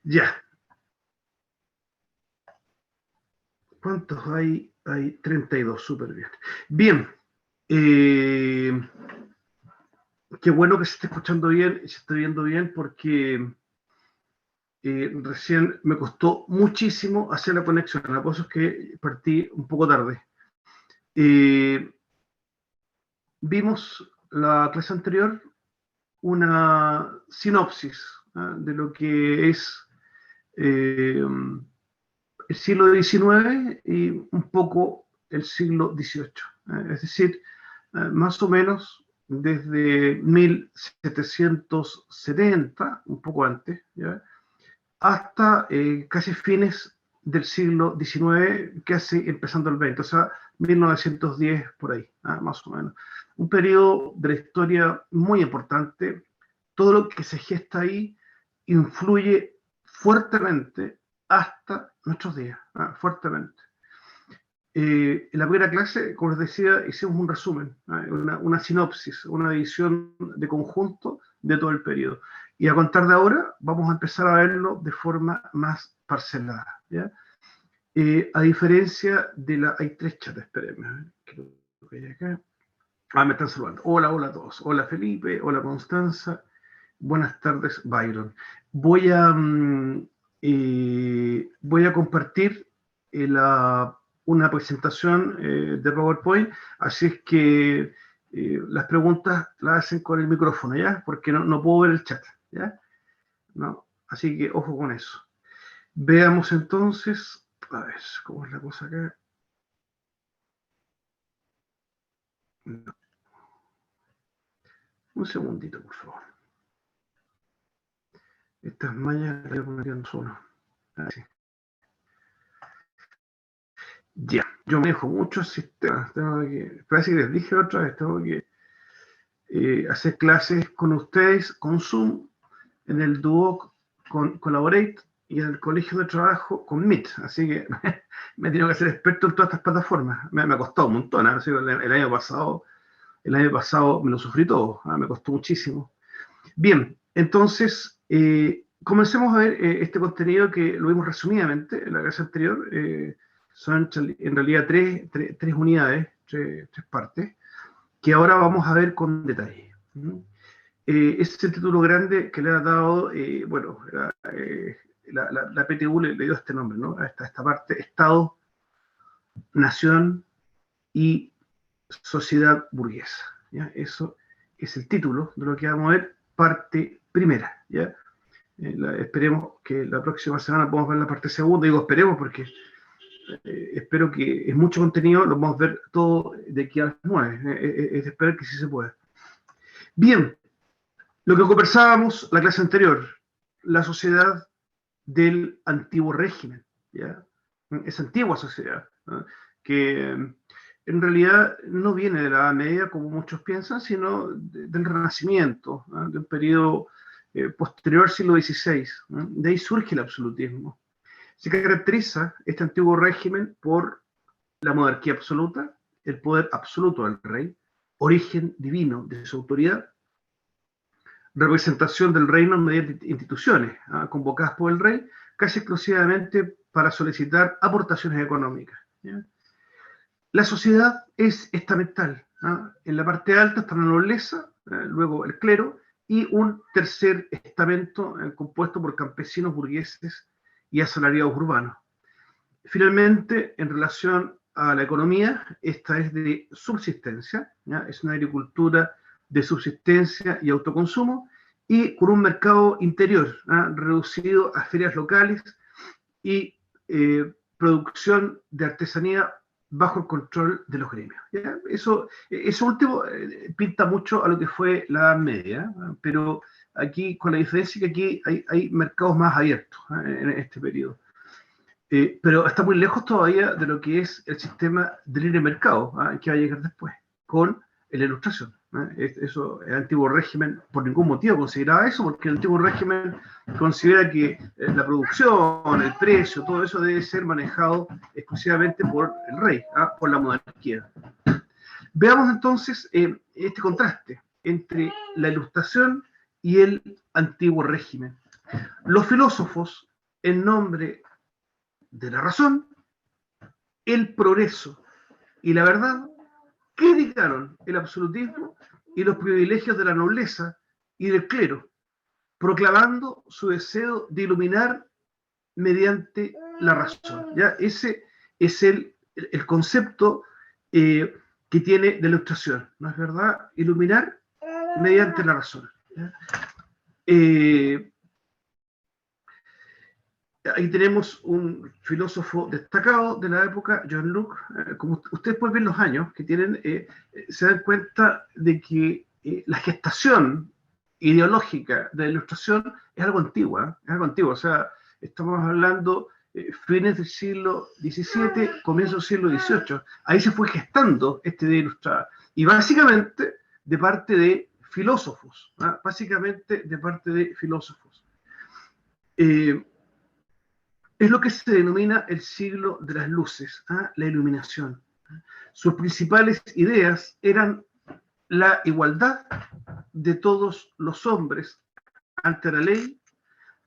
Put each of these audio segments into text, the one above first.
Ya. ¿Cuántos hay? Hay 32, súper bien. Bien. Qué bueno que se esté escuchando bien y se esté viendo bien porque recién me costó muchísimo hacer la conexión. La cosa es que partí un poco tarde. Vimos la clase anterior una sinopsis de lo que es el siglo XIX y un poco el siglo XVIII. Es decir, más o menos desde 1770, un poco antes, ¿ya? Hasta casi fines del siglo XIX, casi empezando el XX, o sea, 1910 por ahí, más o menos. Un periodo de la historia muy importante. Todo lo que se gesta ahí influye fuertemente hasta nuestros días, fuertemente. En la primera clase, como les decía, hicimos un resumen, una sinopsis, una edición de conjunto de todo el periodo. Y a contar de ahora, vamos a empezar a verlo de forma más parcelada, ¿ya? A diferencia de la... Hay tres chats, espérenme. Me están saludando. Hola, hola a todos. Hola Felipe, hola Constanza. Buenas tardes, Byron. Voy a compartir una presentación de PowerPoint, así es que las preguntas las hacen con el micrófono, ¿ya? Porque no puedo ver el chat, ¿ya? No, así que ojo con eso. Veamos entonces, a ver, ¿cómo es la cosa acá? No. Un segundito, por favor. Estas mallas las voy a poner en solo. Así. Ya, yo manejo muchos sistemas. Parece que les dije otra vez, tengo que hacer clases con ustedes, con Zoom, en el Duoc con Collaborate y en el colegio de trabajo con Meet. Así que me he tenido que hacer experto en todas estas plataformas. Me ha costado un montón. Así que el año pasado me lo sufrí todo. Me costó muchísimo. Bien, entonces comencemos a ver este contenido que lo vimos resumidamente en la clase anterior. Son en realidad tres unidades, tres partes, que ahora vamos a ver con detalle. Ese es el título grande que le ha dado, bueno, la PTU le dio este nombre, ¿no? A esta parte, Estado, Nación y Sociedad Burguesa. ¿Ya? Eso es el título de lo que vamos a ver, parte primera. ¿Ya? Esperemos que la próxima semana podamos ver la parte segunda. Digo esperemos porque espero que es mucho contenido, lo vamos a ver todo de aquí a las 9. Es de esperar que sí se pueda. Bien, lo que conversábamos la clase anterior, la sociedad del antiguo régimen, ¿ya? Esa antigua sociedad, ¿no? Que en realidad no viene de la Edad Media, como muchos piensan, sino del Renacimiento, ¿no? De un periodo posterior al siglo XVI. ¿No? De ahí surge el absolutismo. Se caracteriza este antiguo régimen por la monarquía absoluta, el poder absoluto del rey, origen divino de su autoridad, representación del reino mediante instituciones convocadas por el rey, casi exclusivamente para solicitar aportaciones económicas. ¿Ya? La sociedad es estamental. En la parte alta está la nobleza, luego el clero, y un tercer estamento compuesto por campesinos, burgueses y asalariados urbanos. Finalmente, en relación a la economía, esta es de subsistencia, ¿ya? Es una agricultura de subsistencia y autoconsumo, y con un mercado interior reducido a ferias locales y producción de artesanía bajo el control de los gremios. ¿Ya? Eso último pinta mucho a lo que fue la Edad Media, pero aquí, con la diferencia que aquí hay mercados más abiertos en este periodo. Pero está muy lejos todavía de lo que es el sistema de libre mercado, que va a llegar después, con la Ilustración. Eso, el antiguo régimen por ningún motivo consideraba eso, porque el antiguo régimen considera que la producción, el precio, todo eso debe ser manejado exclusivamente por el rey, por la monarquía. Veamos entonces este contraste. entre la Ilustración y el antiguo régimen. Los filósofos, en nombre de la razón, el progreso y la verdad, criticaron el absolutismo y los privilegios de la nobleza y del clero, proclamando su deseo de iluminar mediante la razón. ¿Ya? Ese es el concepto que tiene de la Ilustración, ¿no es verdad? Iluminar mediante la razón. ¿Ya? Ahí tenemos un filósofo destacado de la época, John Locke. Como ustedes pueden ver los años que tienen, se dan cuenta de que la gestación ideológica de la Ilustración es algo antigua, es algo antiguo. O sea, estamos hablando fines del siglo XVII, comienzo del siglo XVIII. Ahí se fue gestando esta idea ilustrada. Y básicamente de parte de filósofos, ¿ah? Básicamente de parte de filósofos. Es lo que se denomina el siglo de las luces, ¿ah? La iluminación. Sus principales ideas eran la igualdad de todos los hombres ante la ley,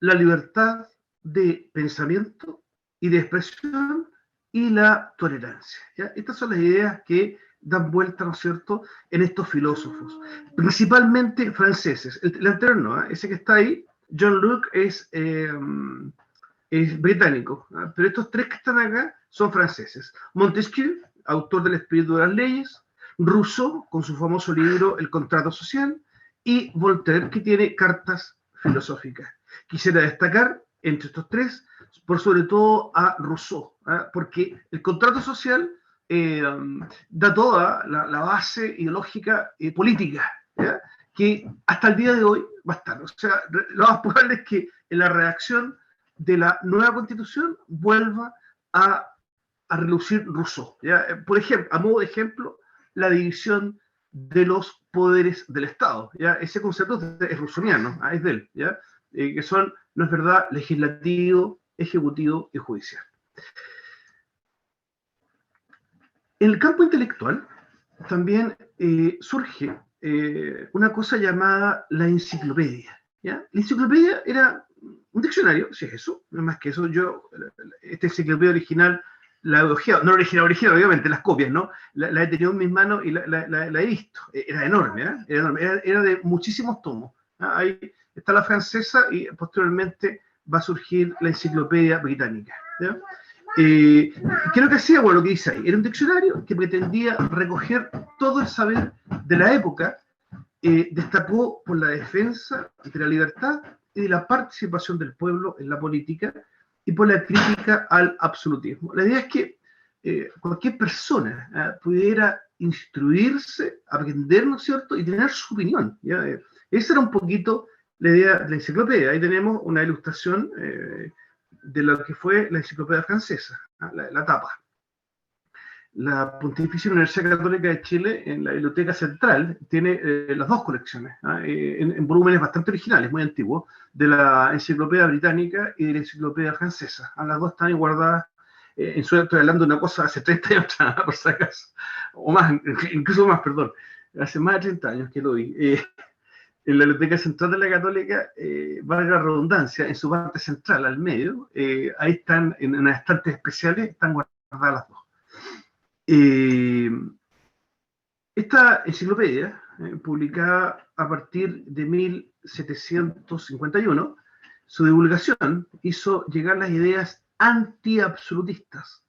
la libertad de pensamiento y de expresión y la tolerancia. ¿Ya? Estas son las ideas que dan vuelta, ¿no es cierto?, en estos filósofos, principalmente franceses. El anterior no, ¿eh? Ese que está ahí, John Locke, es británico, ¿no? Pero estos tres que están acá son franceses. Montesquieu, autor del Espíritu de las Leyes, Rousseau, con su famoso libro El Contrato Social, y Voltaire, que tiene cartas filosóficas. Quisiera destacar entre estos tres, por sobre todo a Rousseau, ¿eh? Porque el contrato social da toda la base ideológica y política, ¿ya? Que hasta el día de hoy va a estar. O sea, lo más probable es que en la redacción de la nueva constitución vuelva a relucir Rousseau. ¿Ya? Por ejemplo, a modo de ejemplo, la división de los poderes del Estado. ¿Ya? Ese concepto es rousseauiano, es de él, ¿ya? Que son, no es verdad, legislativo, ejecutivo y judicial. En el campo intelectual también surge una cosa llamada la enciclopedia. ¿Ya? La enciclopedia era un diccionario, si es eso, no es más que eso. Esta enciclopedia original la he ojeado, no la original, obviamente, las copias, ¿no? La he tenido en mis manos y la he visto. Era enorme, ¿eh? Era enorme. Era de muchísimos tomos. ¿Eh? Ahí está la francesa y posteriormente va a surgir la enciclopedia británica. ¿Ya? ¿Qué es lo que hacía? Bueno, lo que dice ahí. Era un diccionario que pretendía recoger todo el saber de la época, destacó por la defensa de la libertad y de la participación del pueblo en la política y por la crítica al absolutismo. La idea es que cualquier persona pudiera instruirse, aprender, ¿no es cierto?, y tener su opinión. ¿Ya? Esa era un poquito la idea de la enciclopedia. Ahí tenemos una ilustración de lo que fue la enciclopedia francesa, la tapa. La Pontificia Universidad Católica de Chile, en la Biblioteca Central, tiene las dos colecciones, en volúmenes bastante originales, muy antiguos, de la Enciclopedia Británica y de la Enciclopedia Francesa. Las dos están guardadas, estoy hablando de una cosa hace 30 años atrás, por si acaso, o más, incluso más, perdón, hace más de 30 años que lo vi. En la Biblioteca Central de la Católica, valga la redundancia, en su parte central, al medio, ahí están, en unas estantes especiales, están guardadas las dos. Esta enciclopedia, publicada a partir de 1751, su divulgación hizo llegar las ideas antiabsolutistas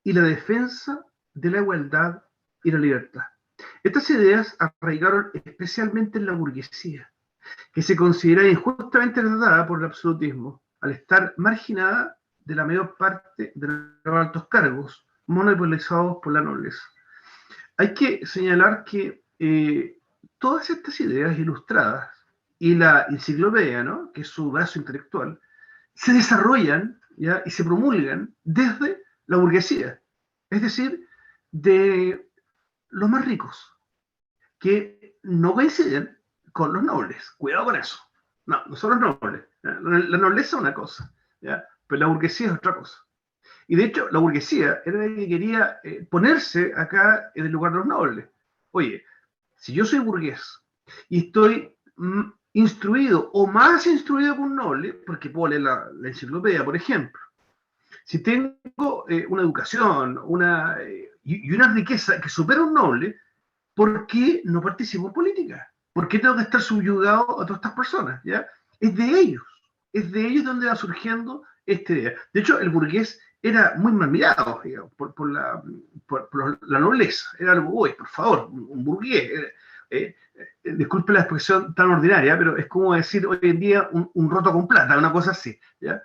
y la defensa de la igualdad y la libertad. Estas ideas arraigaron especialmente en la burguesía, que se considera injustamente tratada por el absolutismo, al estar marginada de la mayor parte de los altos cargos, monopolizados por la nobleza. Hay que señalar que todas estas ideas ilustradas y la enciclopedia, ¿no?, que es su brazo intelectual, se desarrollan, ¿ya?, y se promulgan desde la burguesía, es decir, de los más ricos, que no coinciden con los nobles. Cuidado con eso. No, no son los nobles. La nobleza es una cosa, ¿ya?, pero la burguesía es otra cosa. Y de hecho, la burguesía era la que quería ponerse acá en el lugar de los nobles. Oye, si yo soy burgués y estoy instruido o más instruido que un noble, porque puedo leer la enciclopedia, por ejemplo. Si tengo una educación y una riqueza que supera un noble, ¿por qué no participo en política? ¿Por qué tengo que estar subyugado a todas estas personas? ¿Ya? Es de ellos donde va surgiendo esta idea. De hecho, el burgués era muy mal mirado, digamos, por la nobleza. Era algo, uy, por favor, un burgués. Disculpe la expresión tan ordinaria, pero es como decir hoy en día un roto con plata, una cosa así. ¿Ya?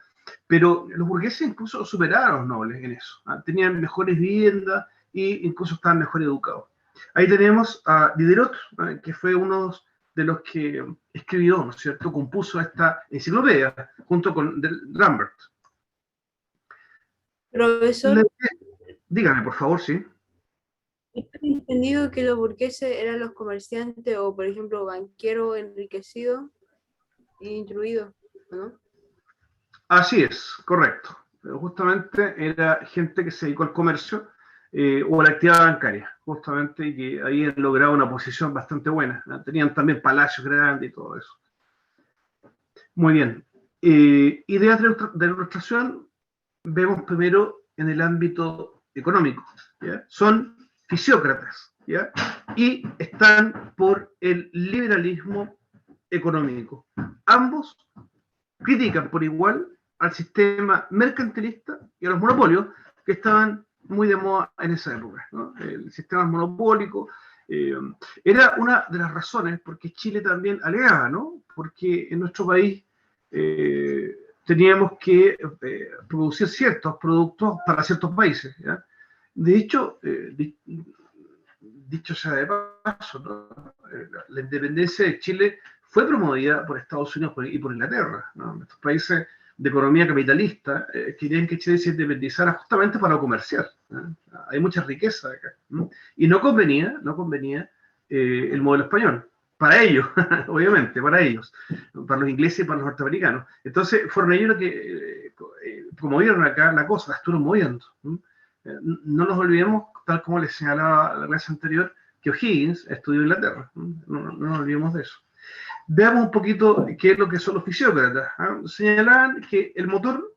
Pero los burgueses incluso superaron a los nobles en eso. ¿Ah? Tenían mejores viviendas e incluso estaban mejor educados. Ahí tenemos a Diderot, ¿no? Que fue uno de los que escribió, ¿no es cierto?, compuso esta enciclopedia junto con Lambert. Profesor, Dígame, por favor, sí. he entendido que los burgueses eran los comerciantes o, por ejemplo, banqueros enriquecidos e instruidos, ¿no? Así es, correcto. Justamente era gente que se dedicó al comercio o a la actividad bancaria, justamente, y que habían logrado una posición bastante buena. ¿No? Tenían también palacios grandes y todo eso. Muy bien. Ideas de ilustración vemos primero en el ámbito económico. ¿Ya? Son fisiócratas, ¿ya? Y están por el liberalismo económico. Ambos critican por igual al sistema mercantilista y a los monopolios que estaban muy de moda en esa época, ¿no? El sistema monopólico era una de las razones porque Chile también alegaba, ¿no? Porque en nuestro país teníamos que producir ciertos productos para ciertos países, ¿ya? De hecho, dicho sea de paso, ¿no? La independencia de Chile fue promovida por Estados Unidos y por Inglaterra, ¿no? Estos países de economía capitalista querían que Chile se independizara justamente para comerciar, ¿no? Hay mucha riqueza acá, ¿no? Y no convenía el modelo español. Para ellos, obviamente, para ellos, para los ingleses y para los norteamericanos. Entonces fueron ellos los que promovieron acá la cosa, la estuvieron moviendo. ¿No? No nos olvidemos, tal como les señalaba la clase anterior, que O'Higgins estudió en Inglaterra. No nos olvidemos de eso. Veamos un poquito qué es lo que son los fisiócratas. ¿Ah? Señalaban que el motor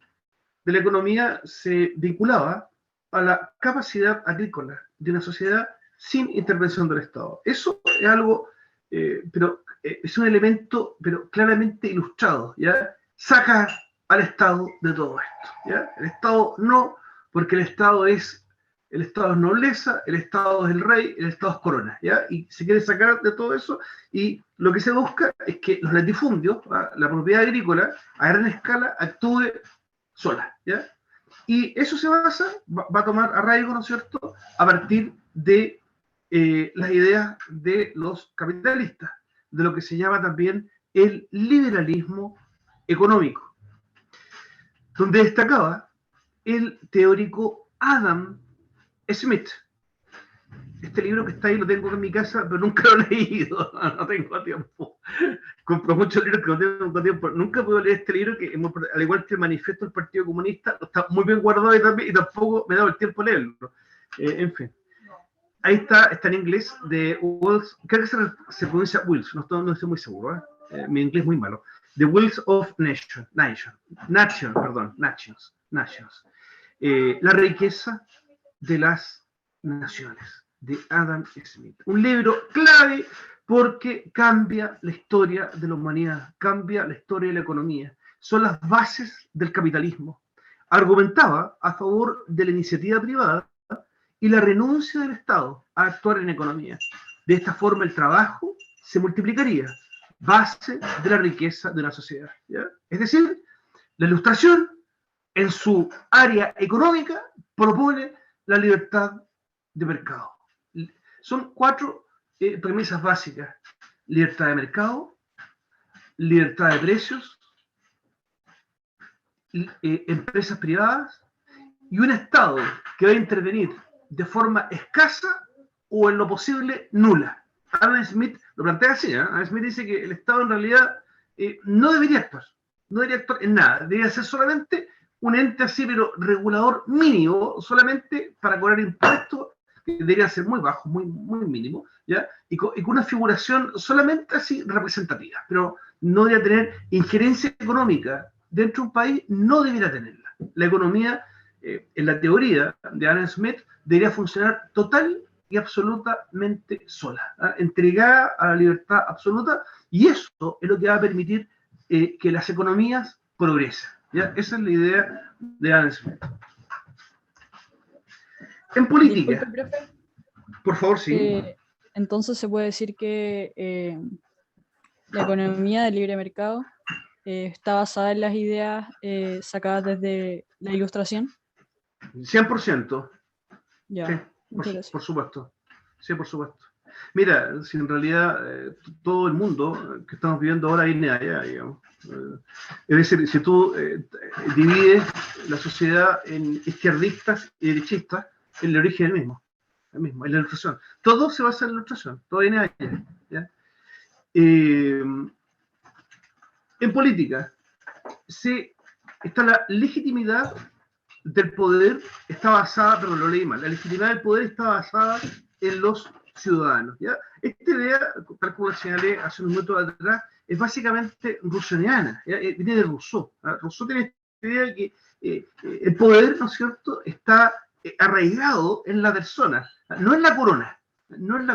de la economía se vinculaba a la capacidad agrícola de una sociedad sin intervención del Estado. Eso es algo, pero es un elemento, pero claramente ilustrado, ¿ya? Saca al Estado de todo esto, ¿ya? El Estado no, porque el Estado es nobleza, el Estado es el rey, el Estado es corona, ¿ya? Y se quiere sacar de todo eso y lo que se busca es que los latifundios, ¿va? La propiedad agrícola a gran escala actúe sola, ¿ya? Y eso se basa, va a tomar arraigo, ¿no es cierto?, a partir de las ideas de los capitalistas, de lo que se llama también el liberalismo económico, donde destacaba el teórico Adam Smith. Este libro que está ahí lo tengo en mi casa, pero nunca lo he leído, no tengo tiempo. Compro muchos libros que no tengo tiempo. Nunca puedo leer este libro que, al igual que el manifiesto del Partido Comunista, está muy bien guardado y tampoco me he dado el tiempo de leerlo. En fin. Ahí está en inglés de Wills, creo que se pronuncia Wills, no estoy muy seguro, mi inglés es muy malo. The Wills of Nations. La riqueza de las naciones, de Adam Smith. Un libro clave porque cambia la historia de la humanidad, cambia la historia de la economía. Son las bases del capitalismo. Argumentaba a favor de la iniciativa privada y la renuncia del Estado a actuar en economía. De esta forma el trabajo se multiplicaría, base de la riqueza de la sociedad. ¿Ya? Es decir, la Ilustración en su área económica propone la libertad de mercado. Son 4 premisas básicas: libertad de mercado, libertad de precios, empresas privadas y un Estado que va a intervenir de forma escasa o en lo posible nula. Adam Smith lo plantea así, ¿eh? Adam Smith dice que el Estado en realidad no debería actuar en nada, debería ser solamente un ente así, pero regulador mínimo, solamente para cobrar impuestos que deberían ser muy bajos, muy mínimos, ¿ya? Y con una figuración solamente así representativa, pero no debería tener injerencia económica dentro de un país, no debería tenerla. La economía, en la teoría de Adam Smith, debería funcionar total y absolutamente sola, ¿ah? Entregada a la libertad absoluta, y eso es lo que va a permitir que las economías progresen, ¿ya? Esa es la idea de Adam Smith. En Disculpe, política, profe. por favor, sí. Entonces se puede decir que la economía del libre mercado está basada en las ideas sacadas desde la Ilustración. 100%. Ya, Sí, muchas gracias. por supuesto. Sí, por supuesto. Mira, si en realidad todo el mundo que estamos viviendo ahora viene allá, digamos. Es decir, si tú divides la sociedad en izquierdistas y derechistas, el origen es el mismo, es la ilustración. Todo se basa en la ilustración, todo viene allá, ¿ya? En política, está la legitimidad del poder, está basada, pero lo leí mal, la legitimidad del poder está basada en los ciudadanos, ¿ya? Esta idea, tal como la señalé hace unos minutos atrás, es básicamente russoniana, viene de Rousseau. ¿Ah? Rousseau tiene esta idea de que el poder, ¿no es cierto?, está arraigado en la persona, no en la corona, no en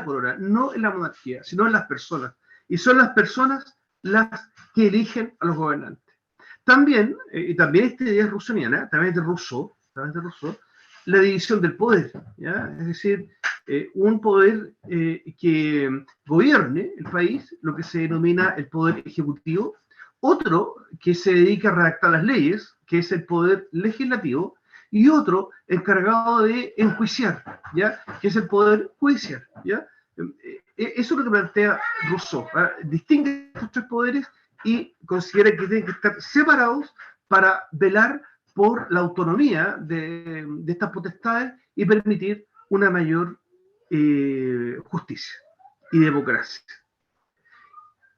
la monarquía, sino en las personas. Y son las personas las que eligen a los gobernantes. También, y también esta idea es russoniana, también es de Rousseau, la división del poder, ¿ya? Es decir, un poder que gobierne el país, lo que se denomina el poder ejecutivo, otro que se dedica a redactar las leyes, que es el poder legislativo, y otro encargado de enjuiciar, ¿ya? Que es el poder judicial, ¿ya? Eso es lo que plantea Rousseau, ¿eh? Distingue estos tres poderes y considera que tienen que estar separados para velar por la autonomía de estas potestades y permitir una mayor justicia y democracia.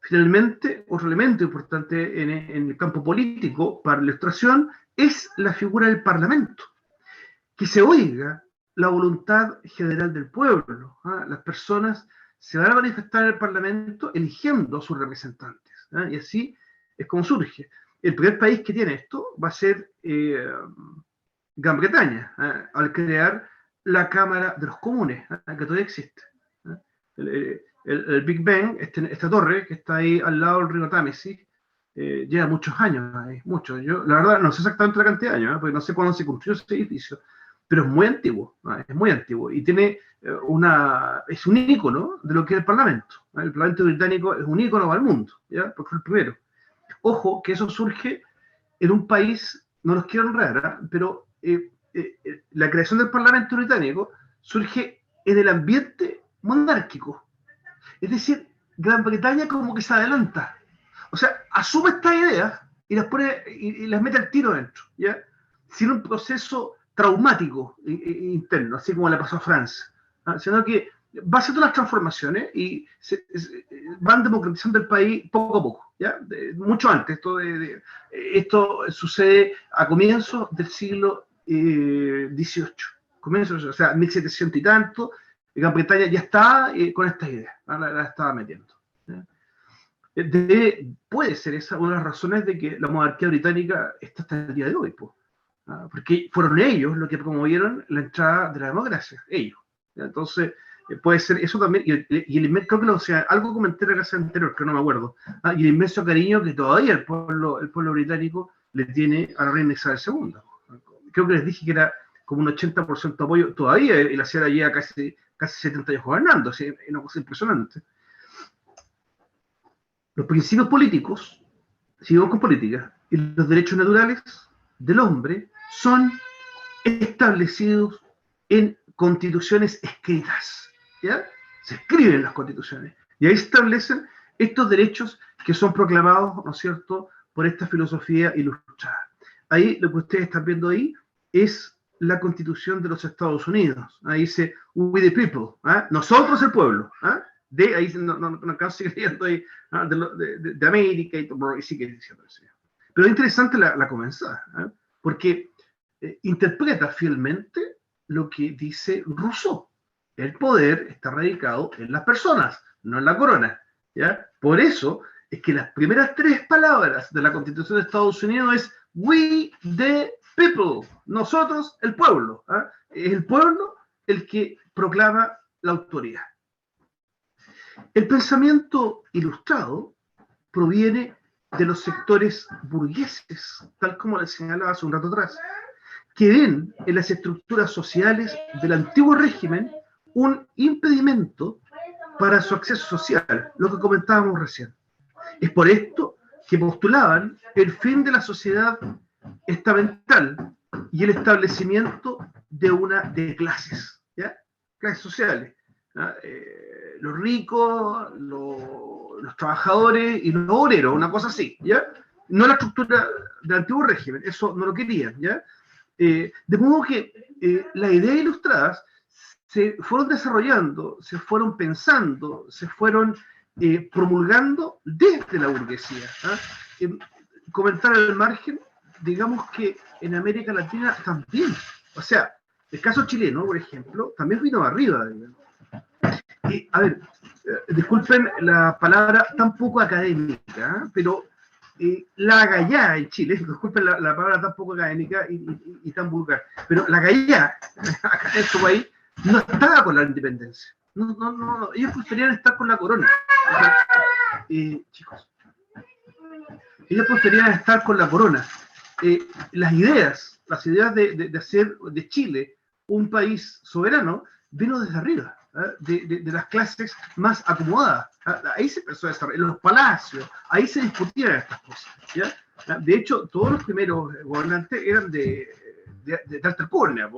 Finalmente, otro elemento importante en el campo político para la ilustración es la figura del Parlamento, que se oiga la voluntad general del pueblo, ¿eh? Las personas se van a manifestar en el Parlamento eligiendo a sus representantes, ¿eh? Y así es como surge. El primer país que tiene esto va a ser Gran Bretaña, al crear la Cámara de los Comunes, que todavía existe. El Big Ben, esta torre que está ahí al lado del río Támesis, lleva muchos años ahí, muchos. Yo, la verdad, no sé exactamente la cantidad de años, porque no sé cuándo se construyó ese edificio, pero es muy antiguo, es muy antiguo, y tiene es un ícono de lo que es el Parlamento. El Parlamento británico es un ícono para el mundo, ¿ya? Porque fue el primero. Ojo, que eso surge en un país, no los quiero enredar, pero la creación del Parlamento británico surge en el ambiente monárquico. Es decir, Gran Bretaña como que se adelanta. O sea, asume estas ideas y las pone y las mete al tiro dentro, ¿ya? Sin un proceso traumático interno, así como le pasó a Francia, ¿no? Sino que va haciendo las transformaciones y van democratizando el país poco a poco, ¿ya? Mucho antes. Esto sucede a comienzos del siglo XVIII, comienzos, o sea, 1700 y tanto. Gran Bretaña ya está con esta idea, la estaba metiendo, ¿ya? Puede ser esa una de las razones de que la monarquía británica está hasta el día de hoy, pues, porque fueron ellos los que promovieron la entrada de la democracia, ellos, ¿ya? Entonces, puede ser eso también, creo que algo comenté en la clase anterior, que no me acuerdo, y el inmenso cariño que todavía el pueblo británico le tiene a la reina Isabel II. Creo que les dije que era como un 80% de apoyo todavía, y la señora lleva casi 70 años gobernando, así, es una cosa impresionante. Los principios políticos, sigamos con política, y los derechos naturales del hombre son establecidos en constituciones escritas, ¿ya? Se escriben las constituciones y ahí se establecen estos derechos que son proclamados, ¿no es cierto?, por esta filosofía ilustrada. Ahí lo que ustedes están viendo ahí es la Constitución de los Estados Unidos. Ahí dice "We the people", ¿eh? Nosotros el pueblo, ¿eh? Ahí no sigue leyendo ahí, ¿eh? de América y sigue diciendo eso. Pero es interesante la comenzada, ¿eh? Porque interpreta fielmente lo que dice Rousseau. el poder está radicado en las personas, no en la corona, ¿ya? Por eso es que las primeras 3 palabras de la Constitución de Estados Unidos es "We the people", nosotros, el pueblo. ¿Ah? Es el pueblo el que proclama la autoridad. El pensamiento ilustrado proviene de los sectores burgueses, tal como les señalaba hace un rato atrás, que ven en las estructuras sociales del antiguo régimen un impedimento para su acceso social, lo que comentábamos recién. Es por esto que postulaban el fin de la sociedad estamental y el establecimiento de clases, ¿ya? Clases sociales. ¿Ya? Los ricos, los trabajadores y los obreros, una cosa así, ¿ya? No la estructura del antiguo régimen, eso no lo querían, ¿ya? De modo que las ideas ilustradas se fueron desarrollando, se fueron pensando, se fueron promulgando desde la burguesía. ¿Ah? Comentar al margen, digamos que en América Latina también, o sea, el caso chileno, por ejemplo, también vino arriba. A ver, disculpen la palabra tan poco académica, pero la gallá en Chile, disculpen la palabra tan poco académica y tan vulgar, pero la gallá, acá en este país, no estaba con la independencia. No, ellos preferían estar con la corona. Chicos, ellos preferían estar con la corona. Las ideas de hacer de Chile un país soberano vino desde arriba, de las clases más acomodadas. Ahí se empezó a desarrollar, en los palacios, ahí se discutían estas cosas. ¿Ya? De hecho, todos los primeros gobernantes eran de alta alcurnia,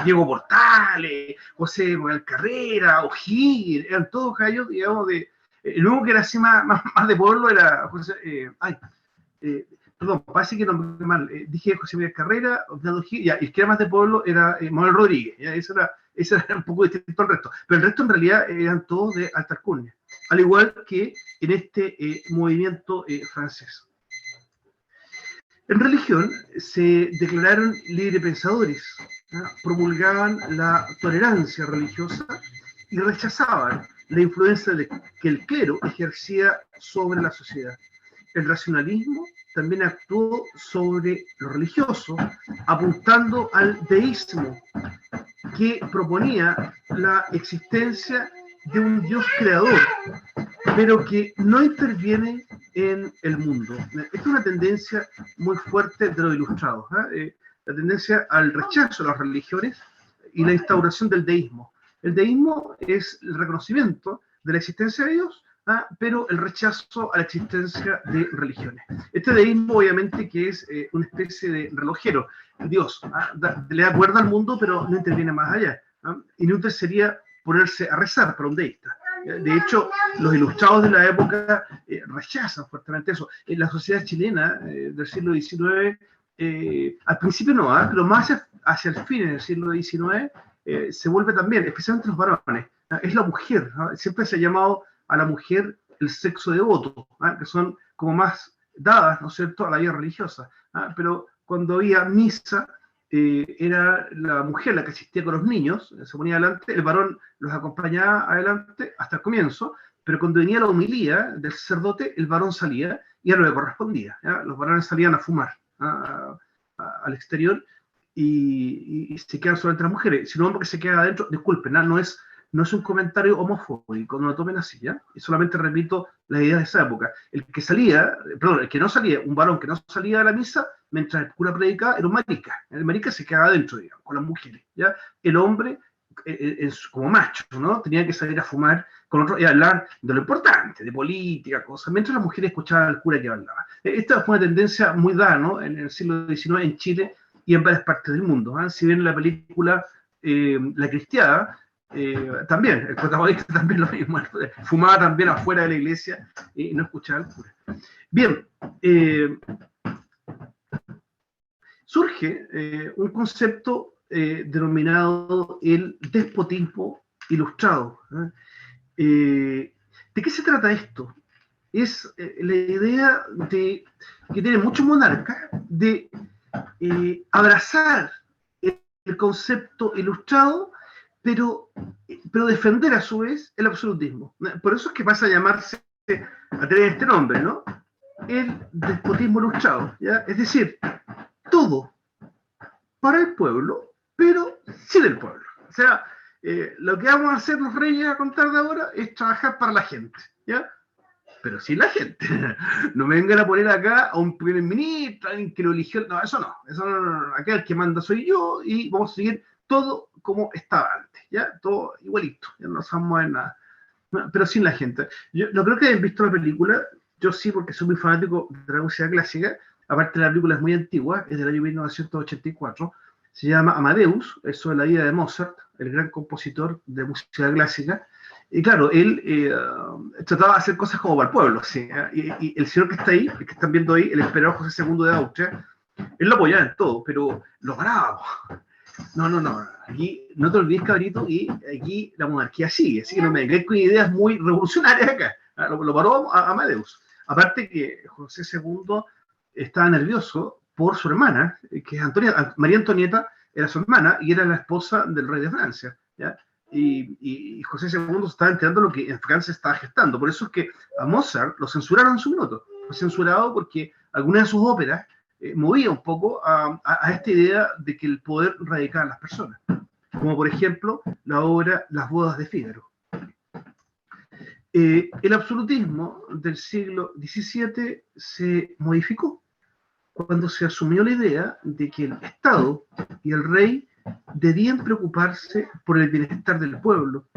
Diego Portales, José Manuel Carrera, O'Higgins, eran todos gallos, digamos, el único que era así más de pueblo era José, perdón, parece que no me mal, dije José Manuel Carrera, y el que era más de pueblo era Manuel Rodríguez, ¿ya? Ese era un poco distinto al resto, pero el resto en realidad eran todos de alta alcurnia, al igual que en este movimiento francés. En religión se declararon librepensadores, ¿no? Promulgaban la tolerancia religiosa y rechazaban la influencia que el clero ejercía sobre la sociedad. El racionalismo también actuó sobre lo religioso, apuntando al deísmo, que proponía la existencia de un Dios creador, pero que no interviene en el mundo. Esta es una tendencia muy fuerte de los ilustrados, la tendencia al rechazo de las religiones y la instauración del deísmo. El deísmo es el reconocimiento de la existencia de Dios, pero el rechazo a la existencia de religiones. Este deísmo, obviamente, que es una especie de relojero. Dios le da cuerda al mundo, pero no interviene más allá. Inútil sería ponerse a rezar para un deísta. De hecho, los ilustrados de la época rechazan fuertemente eso. En la sociedad chilena del siglo XIX, al principio no, pero más hacia el fin del siglo XIX, se vuelve también, especialmente los varones, es la mujer, ¿no? Siempre se ha llamado a la mujer el sexo devoto, que son como más dadas, ¿no es cierto?, a la vida religiosa. Pero cuando había misa, era la mujer la que asistía con los niños, se ponía adelante, el varón los acompañaba adelante hasta el comienzo, pero cuando venía la homilía del sacerdote, el varón salía y a lo que correspondía. Los varones salían a fumar al exterior y se quedan solamente las mujeres. Si no, hombre que se queda adentro, disculpen, no es un comentario homofóbico, no lo tomen así, ¿ya? Y solamente repito las ideas de esa época. El que no salía, un varón que no salía de la misa, mientras el cura predicaba, era un marica. El marica se quedaba adentro, digamos, con las mujeres, ¿ya? El hombre, como macho, ¿no? Tenía que salir a fumar con otro y hablar de lo importante, de política, cosas, mientras las mujeres escuchaban al cura que hablaba. Esta fue una tendencia muy dada, ¿no? En el siglo XIX en Chile y en varias partes del mundo. Si bien la película La Cristiada, también, el protagonista también lo mismo, fumaba también afuera de la iglesia y no escuchaba al cura. Bien, surge un concepto denominado el despotismo ilustrado. ¿De qué se trata esto? Es la idea de que tiene muchos monarcas de abrazar el concepto ilustrado pero defender a su vez el absolutismo. Por eso es que pasa a llamarse, a tener este nombre, ¿no? El despotismo ilustrado, ¿ya? Es decir, todo para el pueblo, pero sin el pueblo. O sea, lo que vamos a hacer los reyes a contar de ahora es trabajar para la gente, ¿ya? Pero sin la gente. No me vengan a poner acá a un primer ministro, alguien que lo eligió. No, eso no. Eso no. Acá el que manda soy yo y vamos a seguir todo como estaba antes, ¿ya? Todo igualito. Ya no vamos a ver nada. No, pero sin la gente. Yo no creo que hayan visto la película. Yo sí, porque soy muy fanático de la música clásica. Aparte, la película es muy antigua, es del año 1984. Se llama Amadeus, eso de la vida de Mozart, el gran compositor de música clásica. Y claro, él trataba de hacer cosas como para el pueblo, ¿sí? Y el señor que está ahí, el que están viendo ahí, el emperador José II de Austria, él lo apoyaba en todo, pero lo ganaba. No, aquí no te olvides, cabrito, y aquí la monarquía sigue, así que no me vengáis con ideas muy revolucionarias acá. Lo paró a Amadeus. Aparte que José II estaba nervioso por su hermana, que es María Antonieta, era su hermana y era la esposa del rey de Francia, ¿ya? Y José II estaba enterando lo que en Francia estaba gestando. Por eso es que a Mozart lo censuraron en su minuto. Fue censurado porque algunas de sus óperas movía un poco a esta idea de que el poder radicaba en las personas. Como por ejemplo la obra Las bodas de Fígaro. El absolutismo del siglo XVII se modificó cuando se asumió la idea de que el Estado y el rey debían preocuparse por el bienestar del pueblo,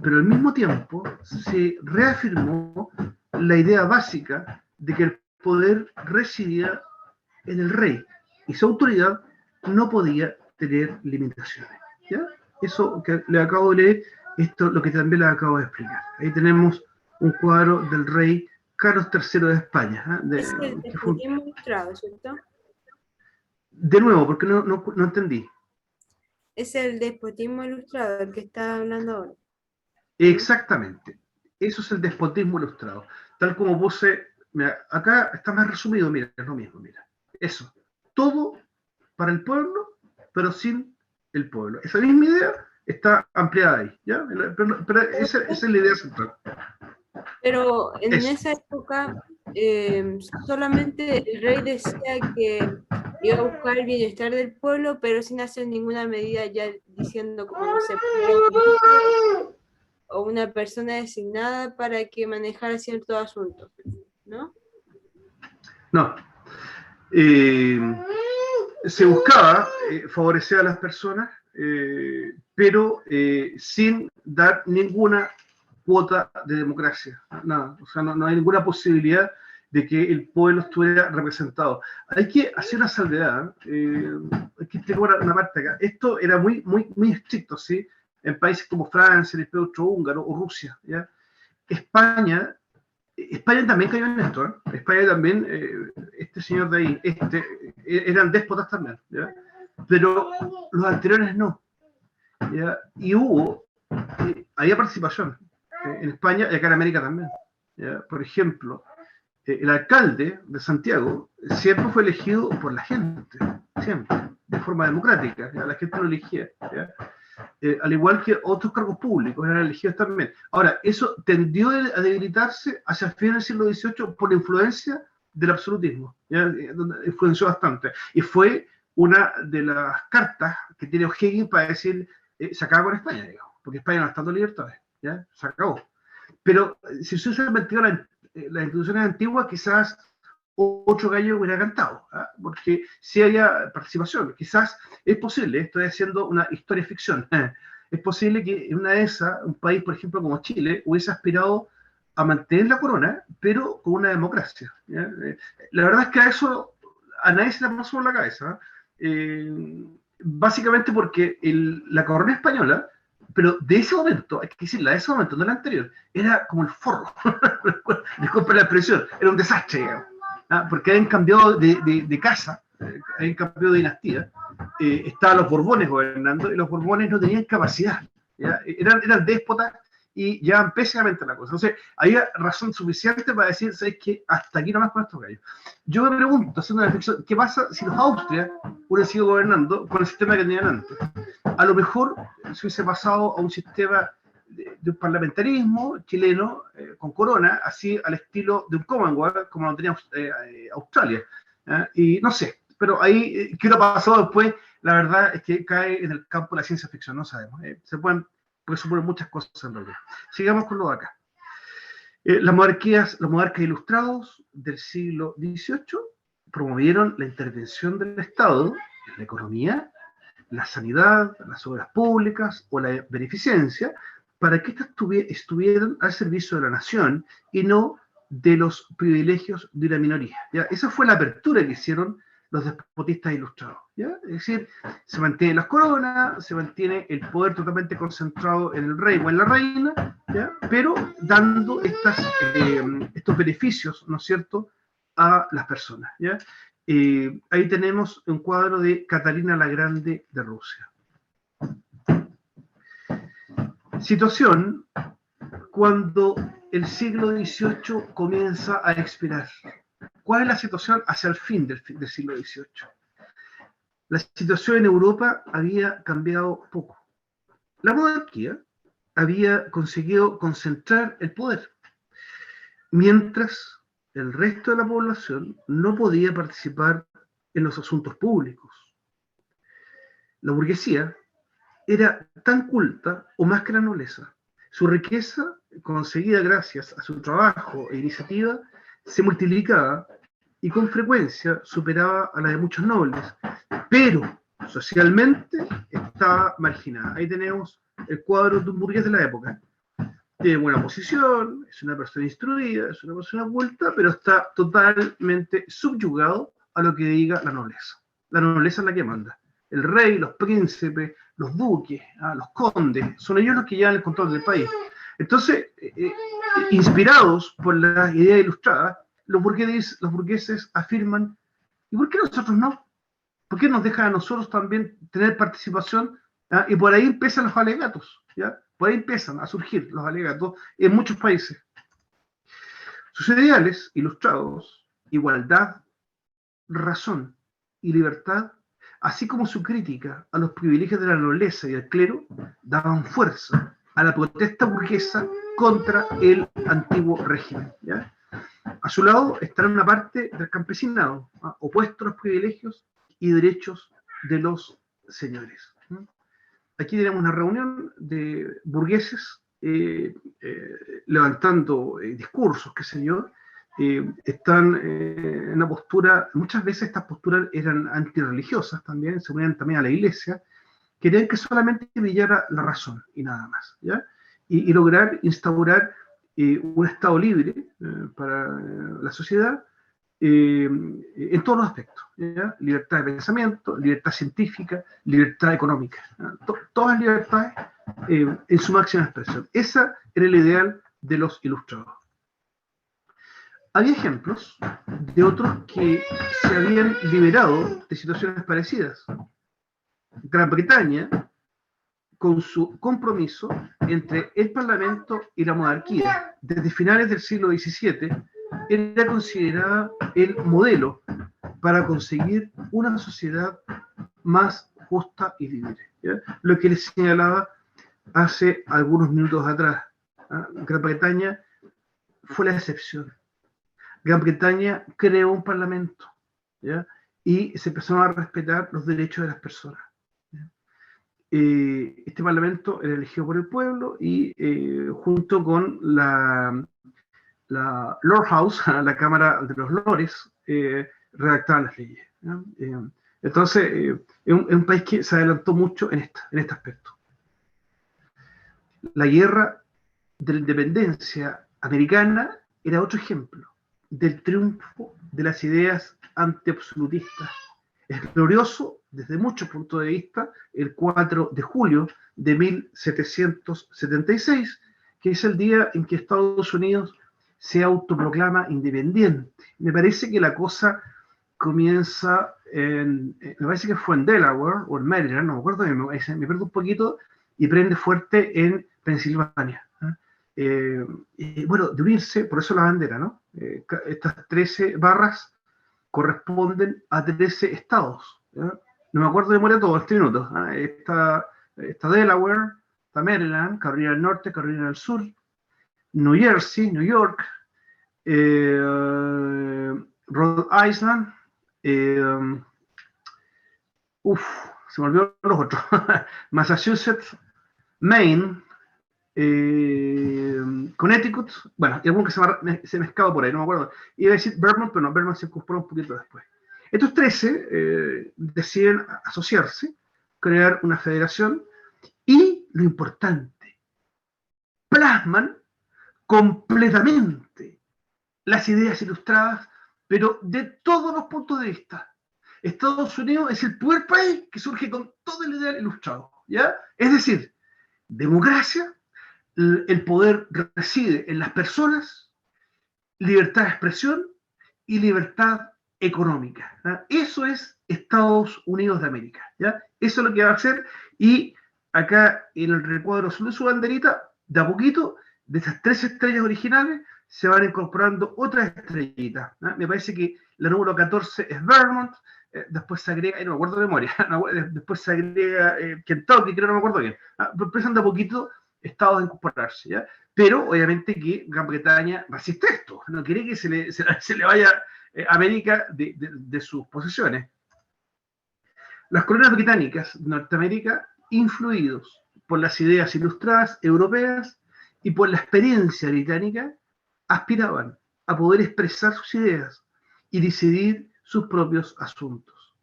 pero al mismo tiempo se reafirmó la idea básica de que el poder residía en el rey y su autoridad no podía tener limitaciones, ¿ya? Eso que le acabo de leer, esto es lo que también le acabo de explicar. Ahí tenemos un cuadro del rey Carlos III de España. Es el despotismo ilustrado, ¿cierto? De nuevo, porque no entendí. Es el despotismo ilustrado, el que está hablando ahora. Exactamente. Eso es el despotismo ilustrado. Tal como puse, mira, acá está más resumido, mira, es lo mismo, mira. Eso. Todo para el pueblo, pero sin el pueblo. Esa misma idea está ampliada ahí, ¿ya? Pero esa es la idea central. Pero en Eso. esa época solamente el rey decía que iba a buscar el bienestar del pueblo, pero sin hacer ninguna medida, ya diciendo como no se puede, o una persona designada para que manejara ciertos asuntos, ¿no? No. Se buscaba favorecer a las personas, pero sin dar ninguna cuota de democracia, nada. O sea, no hay ninguna posibilidad de que el pueblo estuviera representado. Hay que hacer una salvedad, hay que explicar una parte acá. Esto era muy estricto, ¿sí? En países como Francia, el Imperio Austrohúngaro o Rusia, ¿ya? España también cayó en esto, ¿eh? España también, este señor de ahí, eran déspotas también, ¿ya? Pero los anteriores no, ¿ya? Y había participación en España y acá en América también, ¿ya? Por ejemplo, el alcalde de Santiago siempre fue elegido por la gente, siempre, de forma democrática, ¿ya? La gente lo elegía, ¿ya? Al igual que otros cargos públicos eran elegidos también. Ahora, eso tendió a debilitarse hacia el fin del siglo XVIII por la influencia del absolutismo, ¿ya? Donde influenció bastante. Y fue una de las cartas que tiene O'Higgins para decir, se acaba con España, digamos, porque España no está dando libertades, ¿ya? Se acabó. Pero si se hubiesen metido las instituciones antiguas, quizás otro gallo hubiera cantado, ¿eh? Porque si había participación, quizás es posible, estoy haciendo una historia ficción, es posible que en una de esas, un país, por ejemplo, como Chile, hubiese aspirado a mantener la corona, pero con una democracia, ¿ya? La verdad es que a nadie se le pasó por la cabeza, básicamente porque la corona española, pero de ese momento, hay que decirla, de ese momento, no el anterior, era como el forro, disculpe la expresión, era un desastre, digamos. Porque habían cambiado de casa, habían cambiado de dinastía, estaban los Borbones gobernando y los Borbones no tenían capacidad, ¿ya? Eran déspotas y llevan pésimamente la cosa. Entonces, había razón suficiente para decir, ¿sabes qué? Hasta aquí nomás con estos gallos. Yo me pregunto, haciendo una reflexión, ¿qué pasa si los Austria hubieran sido gobernando con el sistema que tenían antes? A lo mejor se hubiese pasado a un sistema de un parlamentarismo chileno con corona, así al estilo de un Commonwealth, como lo tenía Australia. Y no sé, pero ahí, ¿qué hubiera pasado después? La verdad es que cae en el campo de la ciencia ficción, no sabemos. Se pueden presuponer muchas cosas en realidad. Sigamos con lo de acá. Los monarcas ilustrados del siglo XVIII promovieron la intervención del Estado en la economía, la sanidad, las obras públicas o la beneficencia, para que éstas estuvieran al servicio de la nación y no de los privilegios de una minoría. ¿Ya? Esa fue la apertura que hicieron los despotistas ilustrados. ¿Ya? Es decir, se mantiene las coronas, se mantiene el poder totalmente concentrado en el rey o en la reina, ¿ya? Pero dando estos beneficios, ¿no es cierto?, a las personas. ¿Ya? Ahí tenemos un cuadro de Catalina la Grande de Rusia. Situación cuando el siglo XVIII comienza a expirar. ¿Cuál es la situación hacia el fin del siglo XVIII? La situación en Europa había cambiado poco. La monarquía había conseguido concentrar el poder, mientras el resto de la población no podía participar en los asuntos públicos. La burguesía era tan culta o más que la nobleza. Su riqueza, conseguida gracias a su trabajo e iniciativa, se multiplicaba y con frecuencia superaba a la de muchos nobles, pero socialmente estaba marginada. Ahí tenemos el cuadro de un burgués de la época. Tiene buena posición, es una persona instruida, es una persona culta, pero está totalmente subyugado a lo que diga la nobleza. La nobleza es la que manda. El rey, los príncipes, los duques, los condes, son ellos los que llevan el control del país. Entonces, inspirados por las ideas ilustradas, los burgueses afirman, ¿y por qué nosotros no? ¿Por qué nos dejan a nosotros también tener participación? Y por ahí empiezan los alegatos, ¿ya? Por ahí empiezan a surgir los alegatos en muchos países. Sus ideales ilustrados, igualdad, razón y libertad, así como su crítica a los privilegios de la nobleza y el clero, daban fuerza a la protesta burguesa contra el antiguo régimen. ¿Ya? A su lado estará una parte del campesinado, opuesto a los privilegios y derechos de los señores. Aquí tenemos una reunión de burgueses levantando discursos, qué sé yo, están en una postura, muchas veces estas posturas eran antirreligiosas también, se unían también a la iglesia, querían que solamente brillara la razón y nada más, ¿ya? Y lograr instaurar un Estado libre para la sociedad en todos los aspectos, ¿ya? Libertad de pensamiento, libertad científica, libertad económica, todas libertades en su máxima expresión. Esa era el ideal de los ilustrados. Había ejemplos de otros que se habían liberado de situaciones parecidas. Gran Bretaña, con su compromiso entre el Parlamento y la monarquía, desde finales del siglo XVII, era considerada el modelo para conseguir una sociedad más justa y libre. ¿Ya? Lo que les señalaba hace algunos minutos atrás. Gran Bretaña fue la excepción. Gran Bretaña creó un parlamento, ¿ya? Y se empezaron a respetar los derechos de las personas. Este parlamento era elegido por el pueblo y junto con la Lord House, la Cámara de los Lores, redactaban las leyes. Entonces, es un país que se adelantó mucho en este aspecto. La guerra de la independencia americana era otro ejemplo del triunfo de las ideas antiabsolutistas. Es glorioso, desde muchos puntos de vista, el 4 de julio de 1776, que es el día en que Estados Unidos se autoproclama independiente. Me parece que la cosa comienza me parece que fue en Delaware o en Maryland, no me acuerdo, me pierdo un poquito, y prende fuerte en Pensilvania. bueno, de unirse, por eso la bandera, ¿no? Estas 13 barras corresponden a 13 estados, ¿ya? No me acuerdo de memoria todo, este minuto. Está Delaware, está Maryland, Carolina del Norte, Carolina del Sur, New Jersey, New York, Rhode Island, se me olvidó los otros, Massachusetts, Maine, Connecticut, bueno, y algún que se me escapa por ahí, no me acuerdo. Iba a decir Vermont, pero no, Vermont se incorporó un poquito después. Estos 13 deciden asociarse, crear una federación y, lo importante, plasman completamente las ideas ilustradas, pero de todos los puntos de vista. Estados Unidos es el primer país que surge con todo el ideal ilustrado, ¿ya? Es decir, democracia, el poder reside en las personas, libertad de expresión y libertad económica, ¿ya? Eso es Estados Unidos de América, ¿ya? Eso es lo que va a hacer, y acá en el recuadro azul de su banderita, de a poquito, de esas 3 estrellas originales, se van incorporando otras estrellitas, ¿no? Me parece que la número 14 es Vermont, después se agrega, no me acuerdo de memoria, después se agrega Kentucky, creo, no me acuerdo bien, empiezan de a poquito estados a incorporarse, ¿ya? Pero obviamente que Gran Bretaña resiste esto, no quiere que se le vaya América de sus posesiones. Las colonias británicas de Norteamérica, influidos por las ideas ilustradas europeas y por la experiencia británica, aspiraban a poder expresar sus ideas y decidir sus propios asuntos.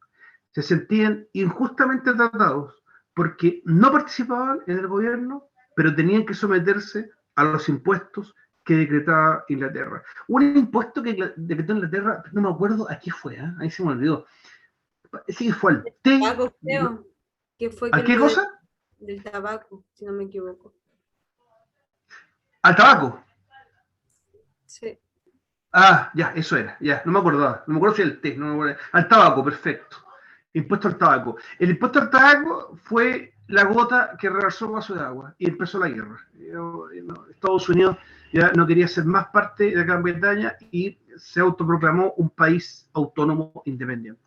Se sentían injustamente tratados porque no participaban en el gobierno, pero tenían que someterse a los impuestos que decretaba Inglaterra. Un impuesto que decretó Inglaterra, no me acuerdo a qué fue, ahí se me olvidó. Sí, fue al té. Tabaco, creo, que fue ¿A qué cosa? Del tabaco, si no me equivoco. Al tabaco. Sí. Ah, ya, eso era, ya, no me acordaba. No me acuerdo si era el té, no me acuerdo. Al tabaco, perfecto. Impuesto al tabaco. El impuesto al tabaco fue la gota que rebalsó el vaso de agua y empezó la guerra. Estados Unidos ya no quería ser más parte de Gran Bretaña y se autoproclamó un país autónomo independiente.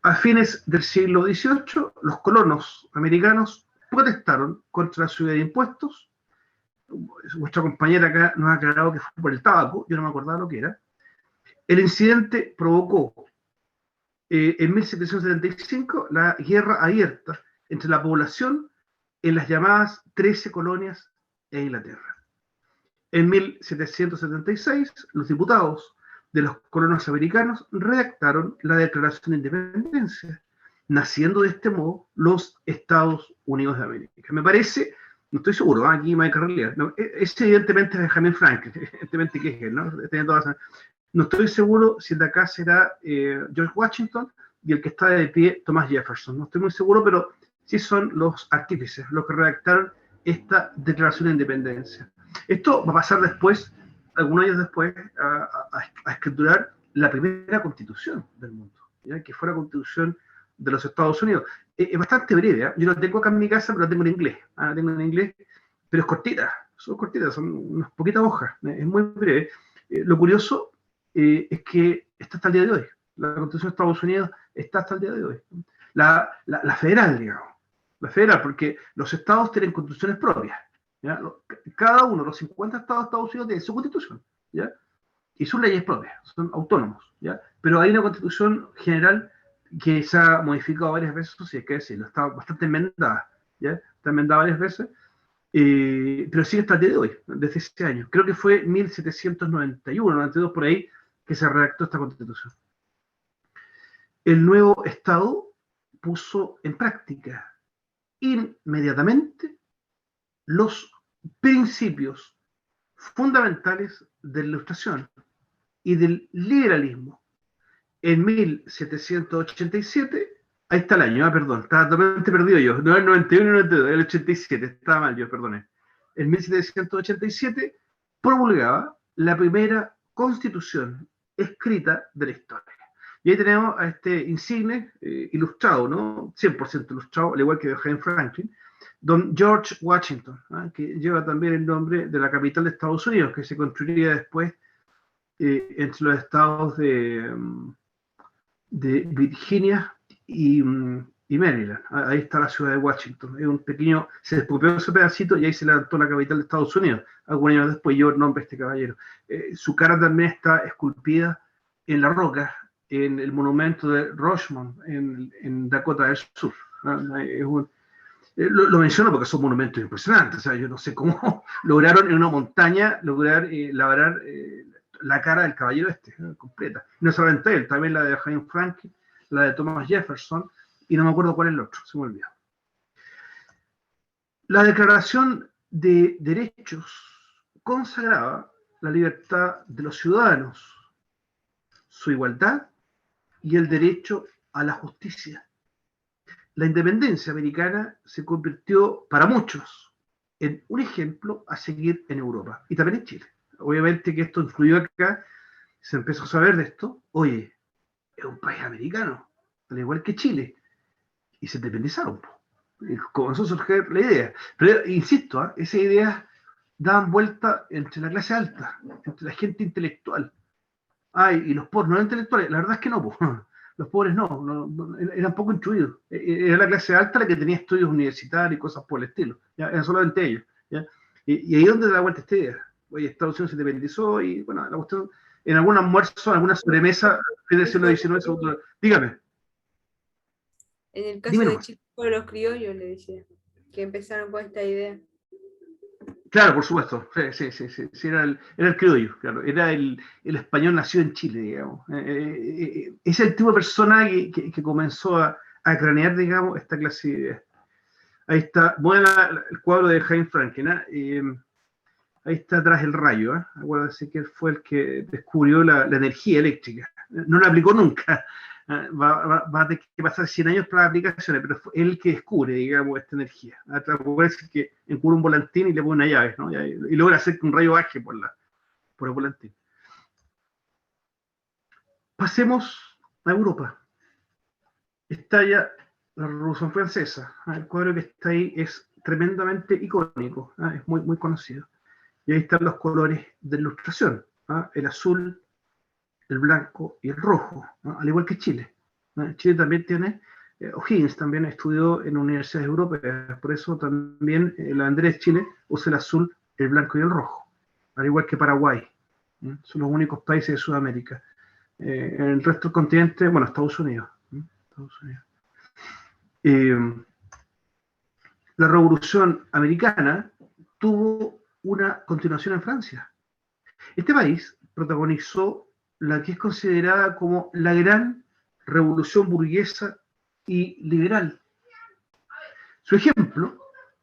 A fines del siglo XVIII, los colonos americanos protestaron contra la subida de impuestos. Vuestra compañera acá nos ha aclarado que fue por el tabaco, yo no me acordaba lo que era. El incidente provocó en 1775 la guerra abierta entre la población en las llamadas 13 colonias e Inglaterra. En 1776, los diputados de los colonos americanos redactaron la Declaración de Independencia, naciendo de este modo los Estados Unidos de América. Me parece, no estoy seguro, aquí me hay que relear, no, es evidentemente Benjamin Franklin, evidentemente que es él, ¿no? No estoy seguro si el de acá será George Washington y el que está de pie Thomas Jefferson. No estoy muy seguro, pero sí son los artífices, los que redactaron esta Declaración de Independencia. Esto va a pasar después, algunos años después, a escriturar la primera constitución del mundo, ¿ya? Que fue la constitución de los Estados Unidos. Es bastante breve, ¿eh? Yo la tengo acá en mi casa, pero la tengo en inglés. La tengo en inglés, pero es cortita, son unas poquitas hojas, es muy breve. Lo curioso es que está hasta el día de hoy. La Constitución de Estados Unidos está hasta el día de hoy. La federal, digamos. La federal, porque los estados tienen constituciones propias, ¿ya? Cada uno, los 50 estados de Estados Unidos, tiene su constitución, ¿ya? Y sus leyes propias, son autónomos, ¿ya? Pero hay una constitución general que se ha modificado varias veces, si es que decirlo, está bastante enmendada, ¿ya? Está enmendada varias veces. Pero sigue hasta el día de hoy, desde ese año. Creo que fue 1791, 92 por ahí, que se redactó esta constitución. El nuevo Estado puso en práctica inmediatamente los principios fundamentales de la Ilustración y del liberalismo. En 1787, ahí está el año, perdón, estaba totalmente perdido yo, no el 91 y 92, el 87, estaba mal yo, perdoné. En 1787 promulgaba la primera constitución escrita de la historia. Y ahí tenemos a este insigne ilustrado, ¿no? 100% ilustrado, al igual que Benjamin Franklin, Don George Washington, que lleva también el nombre de la capital de Estados Unidos, que se construiría después entre los estados de Virginia y Maryland. Ahí está la ciudad de Washington. Es un pequeño, se despobló ese pedacito y ahí se levantó la capital de Estados Unidos. Algunos años después llevó el nombre de este caballero. Su cara también está esculpida en la roca, en el monumento de Rushmont, en Dakota del Sur. Lo menciono porque son monumentos impresionantes. O sea, yo no sé cómo lograron en una montaña labrar la cara del caballero completa. No solamente él, también la de Benjamin Franklin, la de Thomas Jefferson, y no me acuerdo cuál es el otro, se me olvidó. La Declaración de Derechos consagraba la libertad de los ciudadanos, su igualdad y el derecho a la justicia. La independencia americana se convirtió para muchos en un ejemplo a seguir en Europa y también en Chile. Obviamente que esto influyó acá, se empezó a saber de esto. Oye, es un país americano, al igual que Chile, y se independizaron. Comenzó a surgir la idea. Pero insisto, esas ideas daban vuelta entre la clase alta, entre la gente intelectual. Y los pobres no eran intelectuales, la verdad es que no, los pobres no, eran poco instruidos. Era la clase alta la que tenía estudios universitarios y cosas por el estilo, ¿ya? Eran solamente ellos. ¿Ya? Y ahí es donde da vuelta esta idea. Oye, Estados Unidos se independizó y, bueno, la cuestión, en algún almuerzo, en alguna sobremesa, fin del siglo XIX, dígame. En el caso de Chile, los criollos, le decía, que empezaron con esta idea. Claro, por supuesto, sí, era el criollo, claro, era el español nacido en Chile, digamos. Es el tipo de persona que comenzó a cranear, digamos, esta clase de ideas. Ahí está, bueno, el cuadro de James Franklin, ahí está atrás el rayo, acuérdense que él fue el que descubrió la energía eléctrica, no la aplicó nunca, va a tener que pasar 100 años para las aplicaciones, pero fue él que descubre, digamos, esta energía. Acuérdense que encubre un volantín y le pone una llave, ¿no? Y logra hacer que un rayo baje por el volantín. Pasemos a Europa. Estalla la Revolución Francesa. El cuadro que está ahí es tremendamente icónico, es muy, muy conocido. Y ahí están los colores de ilustración, el azul, el blanco y el rojo, al igual que Chile. Chile también tiene, O'Higgins también estudió en universidades europeas, por eso también la bandera de Chile usa el azul, el blanco y el rojo, al igual que Paraguay. Son los únicos países de Sudamérica. En el resto del continente, bueno, Estados Unidos. La Revolución Americana tuvo una continuación en Francia. Este país protagonizó la que es considerada como la gran revolución burguesa y liberal. Su ejemplo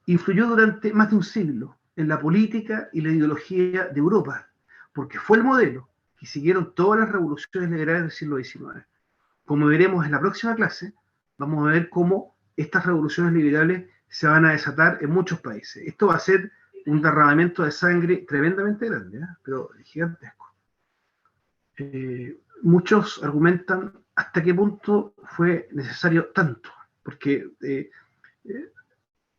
influyó durante más de un siglo en la política y la ideología de Europa, porque fue el modelo que siguieron todas las revoluciones liberales del siglo XIX. Como veremos en la próxima clase, vamos a ver cómo estas revoluciones liberales se van a desatar en muchos países. Esto va a ser un derramamiento de sangre tremendamente grande, pero gigantesco. Muchos argumentan hasta qué punto fue necesario tanto, porque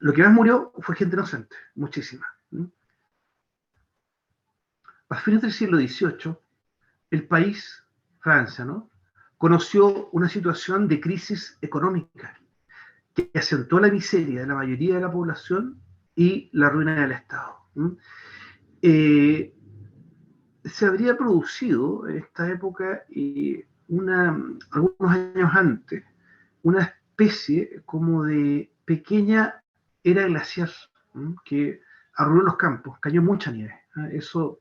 lo que más murió fue gente inocente, muchísima. A fines del siglo XVIII, el país, Francia, conoció una situación de crisis económica que acentuó la miseria de la mayoría de la población y la ruina del Estado. Se habría producido en esta época, algunos años antes, una especie como de pequeña era glaciar que arruinó los campos, cayó mucha nieve. Eso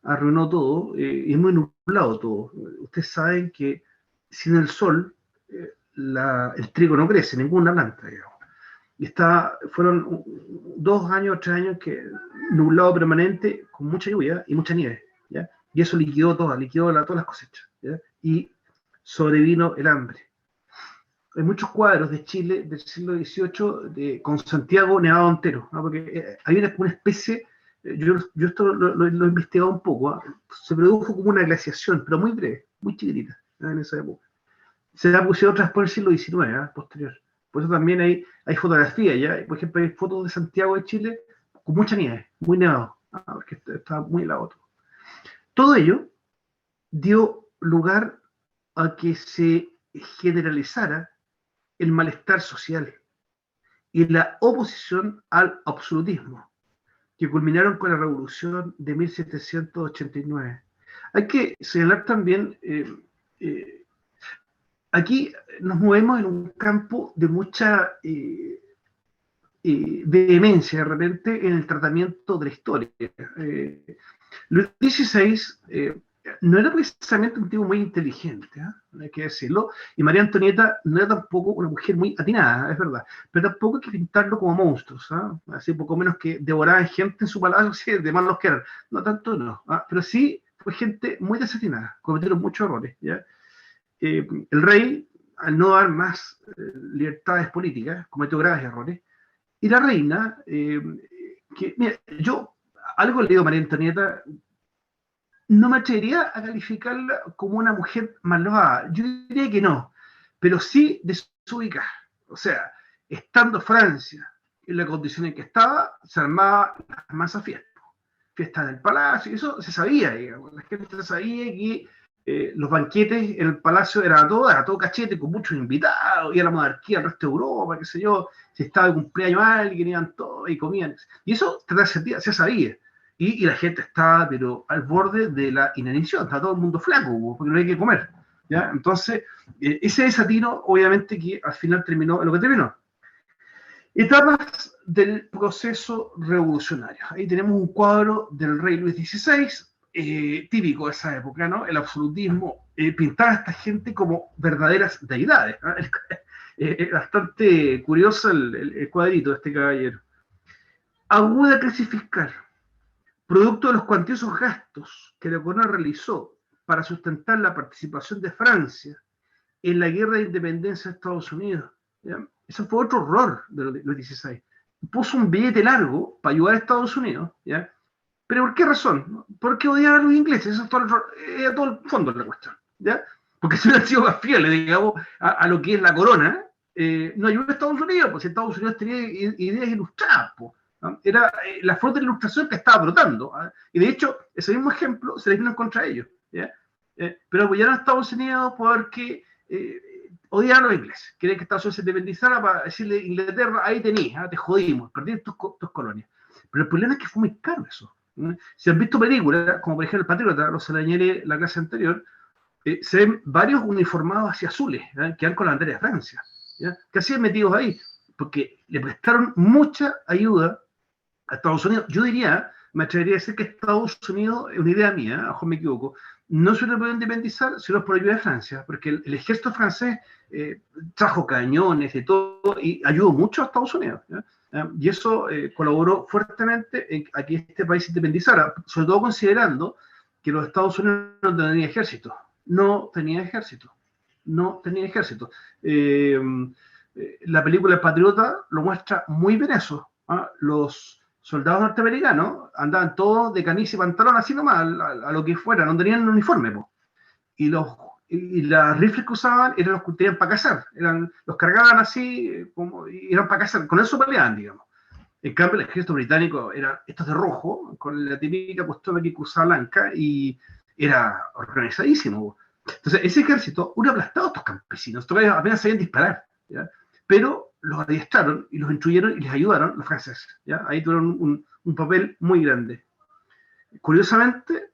arruinó todo y es muy nublado todo. Ustedes saben que sin el sol el trigo no crece, ninguna planta, digamos. Y fueron 2 años, 3 años que nublado permanente con mucha lluvia y mucha nieve. ¿Ya? Y eso liquidó todas las cosechas, ¿ya? Y sobrevino el hambre. Hay muchos cuadros de Chile del siglo XVIII con Santiago nevado entero, porque hay una especie, yo esto lo he investigado un poco, se produjo como una glaciación, pero muy breve, muy chiquitita en esa época. Se ha producido otras por el siglo XIX, posterior, Por eso también hay fotografías, ¿ya? Por ejemplo, hay fotos de Santiago de Chile con mucha nieve, muy nevado, porque está muy helado todo. Todo ello dio lugar a que se generalizara el malestar social y la oposición al absolutismo, que culminaron con la revolución de 1789. Hay que señalar también, aquí nos movemos en un campo de mucha vehemencia de repente en el tratamiento de la historia. Luis XVI no era precisamente un tipo muy inteligente, hay que decirlo, y María Antonieta no era tampoco una mujer muy atinada, es verdad, pero tampoco hay que pintarlo como monstruos, así poco menos que devoraban gente en su palacio, sí, de malos que eran, no tanto no, pero sí fue gente muy desatinada, cometieron muchos errores, ¿ya? El rey, al no dar más libertades políticas, cometió graves errores, y la reina, que, mira, yo algo he leído María Antonieta, no me atrevería a calificarla como una mujer malvada, yo diría que no, pero sí desubicada. O sea, estando Francia en la condición en que estaba, se armaba las masas fiestas en el palacio, y eso se sabía, digamos, la gente sabía que los banquetes en el palacio era todo cachete, con muchos invitados, y a la monarquía, al resto de Europa, qué sé yo, si estaba de cumpleaños alguien, iban todos y comían. Y eso se sabía. Y la gente estaba, pero al borde de la inanición, está todo el mundo flaco, porque no hay que comer. ¿Ya? Entonces, ese desatino, obviamente, que al final terminó en lo que terminó. Etapas del proceso revolucionario. Ahí tenemos un cuadro del rey Luis XVI, típico de esa época, ¿no? El absolutismo pintaba a esta gente como verdaderas deidades, ¿no? Es bastante curioso el cuadrito de este caballero. Aguda crisis fiscal, producto de los cuantiosos gastos que la corona realizó para sustentar la participación de Francia en la guerra de independencia de Estados Unidos. ¿Ya? Eso fue otro error de Luis XVI. Puso un billete largo para ayudar a Estados Unidos, ¿ya? ¿Pero por qué razón? Porque odiaba a los ingleses, eso era todo el fondo de la cuestión, ¿ya? Porque si hubieran sido más fieles, digamos, a lo que es la corona, no ayudó a Estados Unidos, pues Estados Unidos tenía ideas ilustradas, pues, ¿no? Era la flota de ilustración que estaba brotando, ¿eh? Y de hecho, ese mismo ejemplo se les vino contra ellos, ¿ya? Pero apoyaron a Estados Unidos porque odiaban a los ingleses, querían que Estados Unidos se independizara para decirle Inglaterra, ahí tenís, te jodimos, perdiste tus colonias. Pero el problema es que fue muy caro eso. Si han visto películas, como por ejemplo El Patriota, los Salañeri, la clase anterior, se ven varios uniformados hacia azules, que van con la bandera de Francia, ¿ya? Que hacían metidos ahí, porque le prestaron mucha ayuda a Estados Unidos. Yo diría, me atrevería a decir que Estados Unidos, es una idea mía, a lo mejor me equivoco, no se lo puede independizar sino por ayuda de Francia, porque el ejército francés trajo cañones y todo, y ayudó mucho a Estados Unidos, ¿ya? Y eso colaboró fuertemente a que este país se independizara, sobre todo considerando que los Estados Unidos no tenían ejército. No tenía ejército. No tenía ejército. La película El Patriota lo muestra muy bien eso. Los soldados norteamericanos andaban todos de camisa y pantalón así nomás, a lo que fuera, no tenían uniforme, po. Y las rifles que usaban eran los que tenían para cazar, los cargaban así, y eran para cazar, con eso peleaban, digamos. En cambio, el ejército británico era estos de rojo, con la típica cuestión aquí cruzada blanca, y era organizadísimo. Entonces, ese ejército, uno aplastado a estos campesinos, estos apenas sabían disparar, ¿ya? Pero los adiestraron y los instruyeron y les ayudaron los franceses, ¿ya? Ahí tuvieron un papel muy grande. Curiosamente,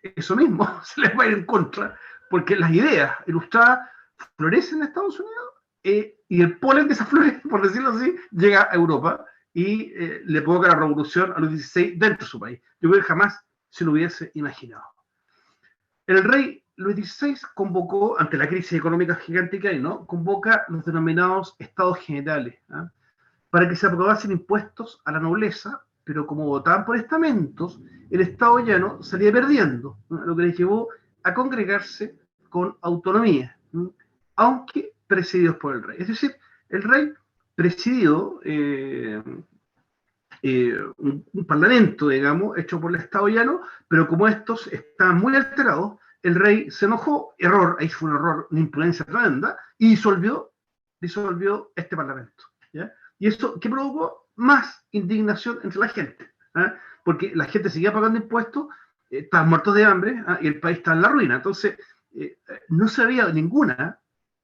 eso mismo se les va a ir en contra, porque las ideas ilustradas florecen en Estados Unidos y el polen de esas flores, por decirlo así, llega a Europa y le provoca la revolución a Luis XVI dentro de su país. Yo creo que jamás se lo hubiese imaginado. El rey Luis XVI convocó, ante la crisis económica gigante que hay, ¿no? Convoca los denominados estados generales, ¿eh? Para que se aprobasen impuestos a la nobleza, pero como votaban por estamentos, el Estado llano salía perdiendo, ¿no? Lo que les llevó a congregarse con autonomía, ¿no? Aunque presididos por el rey. Es decir, el rey presidió un parlamento, digamos, hecho por el Estado llano, pero como estos estaban muy alterados, el rey se enojó, ahí fue un error, una imprudencia tremenda, y disolvió disolvió este Parlamento. ¿Ya? Y eso, ¿qué provocó? Más indignación entre la gente. ¿Ah? Porque la gente seguía pagando impuestos, estaban muertos de hambre, ¿ah? Y el país estaba en la ruina. Entonces, no se había ninguna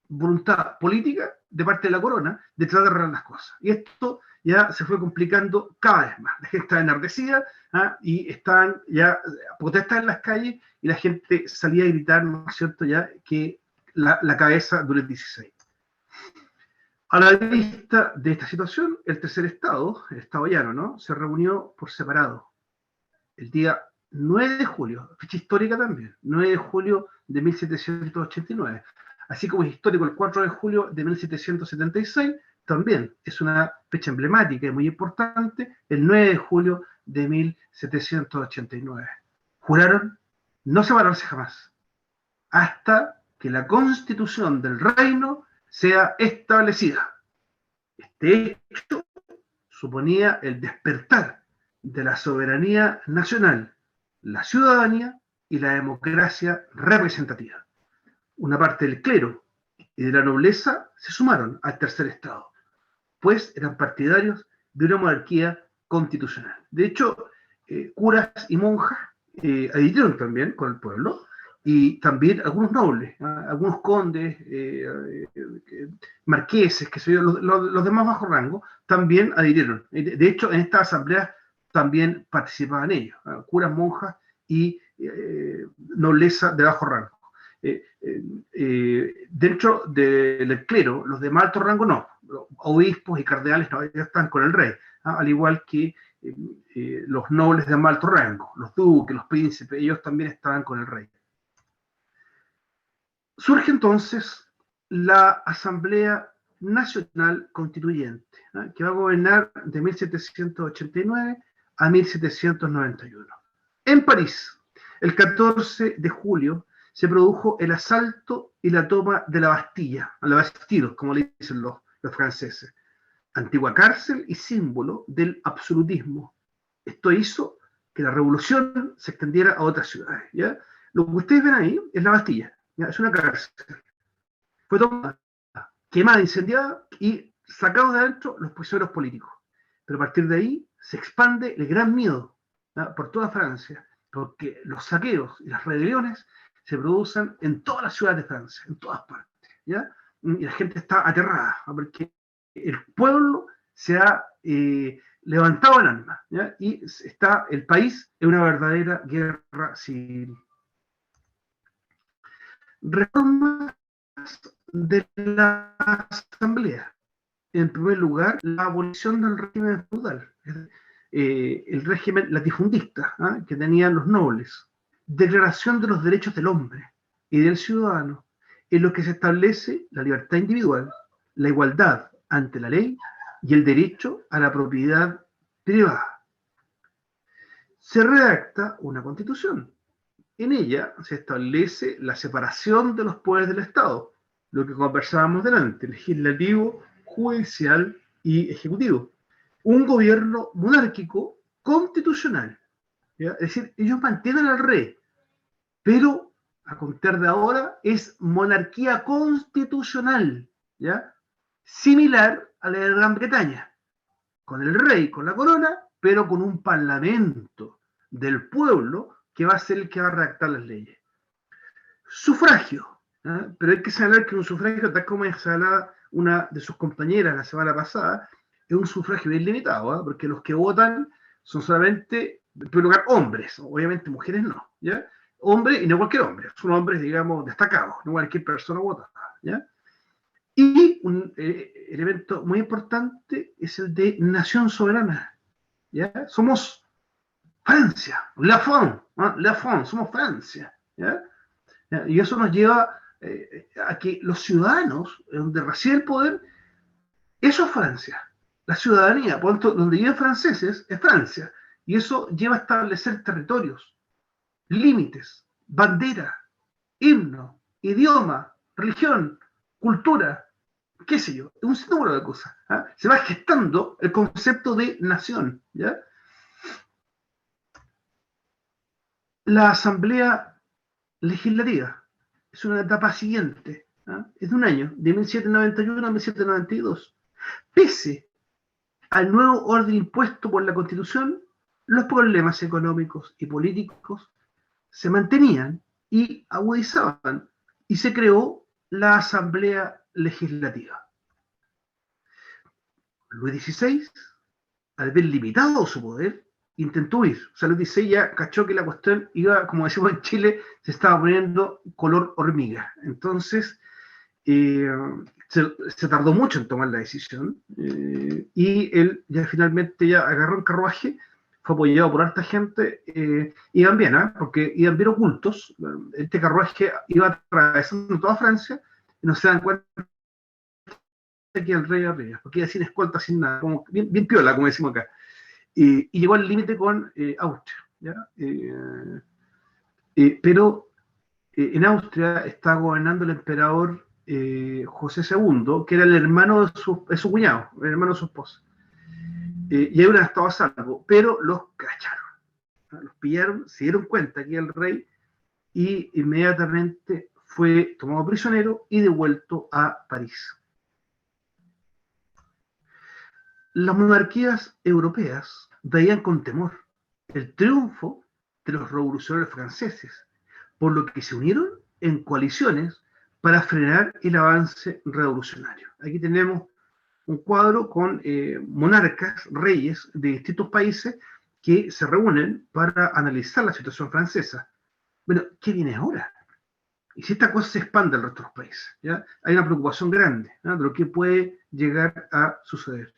voluntad política de parte de la corona de tratar de arreglar las cosas. Y esto ya se fue complicando cada vez más. La gente estaba enardecida, ¿ah? Y estaban ya protestas en las calles y la gente salía a gritar, ¿no es cierto?, ya que la cabeza dure 16. A la vista de esta situación, el tercer Estado, el Estado llano, ¿no?, se reunió por separado el día 9 de julio, fecha histórica también, 9 de julio de 1789. Así como es histórico el 4 de julio de 1776, también es una fecha emblemática y muy importante, el 9 de julio de 1789. Juraron no separarse jamás, hasta que la constitución del reino sea establecida. Este hecho suponía el despertar de la soberanía nacional, la ciudadanía y la democracia representativa. Una parte del clero y de la nobleza se sumaron al tercer Estado, pues eran partidarios de una monarquía constitucional. De hecho, curas y monjas adhirieron también con el pueblo, y también algunos nobles, algunos condes, marqueses, que sé yo, los de más bajo rango, también adhirieron. De hecho, en esta asamblea también participaban ellos, curas, monjas y nobleza de bajo rango. Dentro del clero, los de más alto rango no, obispos y cardenales no, ellos están con el rey, al igual que los nobles de más alto rango, los duques, los príncipes, ellos también estaban con el rey. Surge entonces la Asamblea Nacional Constituyente, ¿no?, que va a gobernar de 1789 a 1791. En París, el 14 de julio, se produjo el asalto y la toma de la Bastilla, a la Bastille, como le dicen los franceses, antigua cárcel y símbolo del absolutismo. Esto hizo que la revolución se extendiera a otras ciudades, ¿ya? Lo que ustedes ven ahí es la Bastilla, ¿ya? Es una cárcel. Fue tomada, quemada, incendiada y sacados de adentro los prisioneros políticos. Pero a partir de ahí se expande el gran miedo, ¿ya?, por toda Francia, porque los saqueos y las rebeliones se producen en todas las ciudades de Francia, en todas partes, ¿ya? Y la gente está aterrada, ¿no?, porque el pueblo se ha levantado en armas, ¿ya? Y está el país en una verdadera guerra civil. Reformas de la Asamblea. En primer lugar, la abolición del régimen feudal, el régimen latifundista, ¿eh?, que tenían los nobles. Declaración de los derechos del hombre y del ciudadano, en los que se establece la libertad individual, la igualdad ante la ley y el derecho a la propiedad privada. Se redacta una constitución. En ella se establece la separación de los poderes del Estado, lo que conversábamos delante, legislativo, judicial y ejecutivo. Un gobierno monárquico constitucional, ¿ya? Es decir, ellos mantienen al rey, pero a contar de ahora es monarquía constitucional, ¿ya? Similar a la de Gran Bretaña, con el rey, con la corona, pero con un parlamento del pueblo que va a ser el que va a redactar las leyes. Sufragio, ¿eh? Pero hay que señalar que un sufragio, tal como señalaba una de sus compañeras la semana pasada, es un sufragio bien limitado, ¿eh?, porque los que votan son solamente, en primer lugar, hombres, obviamente mujeres no, ¿ya? Hombres, y no cualquier hombre, son hombres, digamos, destacados, no cualquier persona vota, ¿ya? Y un elemento muy importante es el de nación soberana, ¿ya? Somos Francia, la France, somos Francia, ¿ya? Y eso nos lleva a que los ciudadanos, donde reside el poder, eso es Francia. La ciudadanía, por tanto, donde viven franceses, es Francia. Y eso lleva a establecer territorios, límites, bandera, himno, idioma, religión, cultura, qué sé yo, un sinnúmero de cosas, ¿eh? Se va gestando el concepto de nación, ¿ya? La asamblea legislativa es una etapa siguiente ¿ah? Es de un año, de 1791 a 1792. Pese al nuevo orden impuesto por la Constitución, los problemas económicos y políticos se mantenían y agudizaban, y se creó la Asamblea Legislativa. Luis XVI, al ver limitado su poder, intentó huir. O sea, Luis XVI ya cachó que la cuestión iba, como decimos en Chile, se estaba poniendo color hormiga. Entonces, se tardó mucho en tomar la decisión, y él ya finalmente ya agarró el carruaje, fue apoyado por harta gente, iban bien, porque iban bien ocultos. Este carruaje iba atravesando toda Francia y no se dan cuenta que el rey arriba, porque iba sin escolta, sin nada, como bien, bien piola, como decimos acá. Y llegó al límite con Austria, ¿ya? Pero en Austria está gobernando el emperador José II, que era el hermano de su cuñado, el hermano de su esposa. Y ahí una estaba a salvo, pero los cacharon, ¿no? Los pillaron, se dieron cuenta que era el rey, y inmediatamente fue tomado prisionero y devuelto a París. Las monarquías europeas veían con temor el triunfo de los revolucionarios franceses, por lo que se unieron en coaliciones para frenar el avance revolucionario. Aquí tenemos un cuadro con monarcas, reyes de distintos países que se reúnen para analizar la situación francesa. Bueno, ¿qué viene ahora? Y si esta cosa se expande al resto de los países, ¿ya? Hay una preocupación grande, ¿no?, de lo que puede llegar a suceder.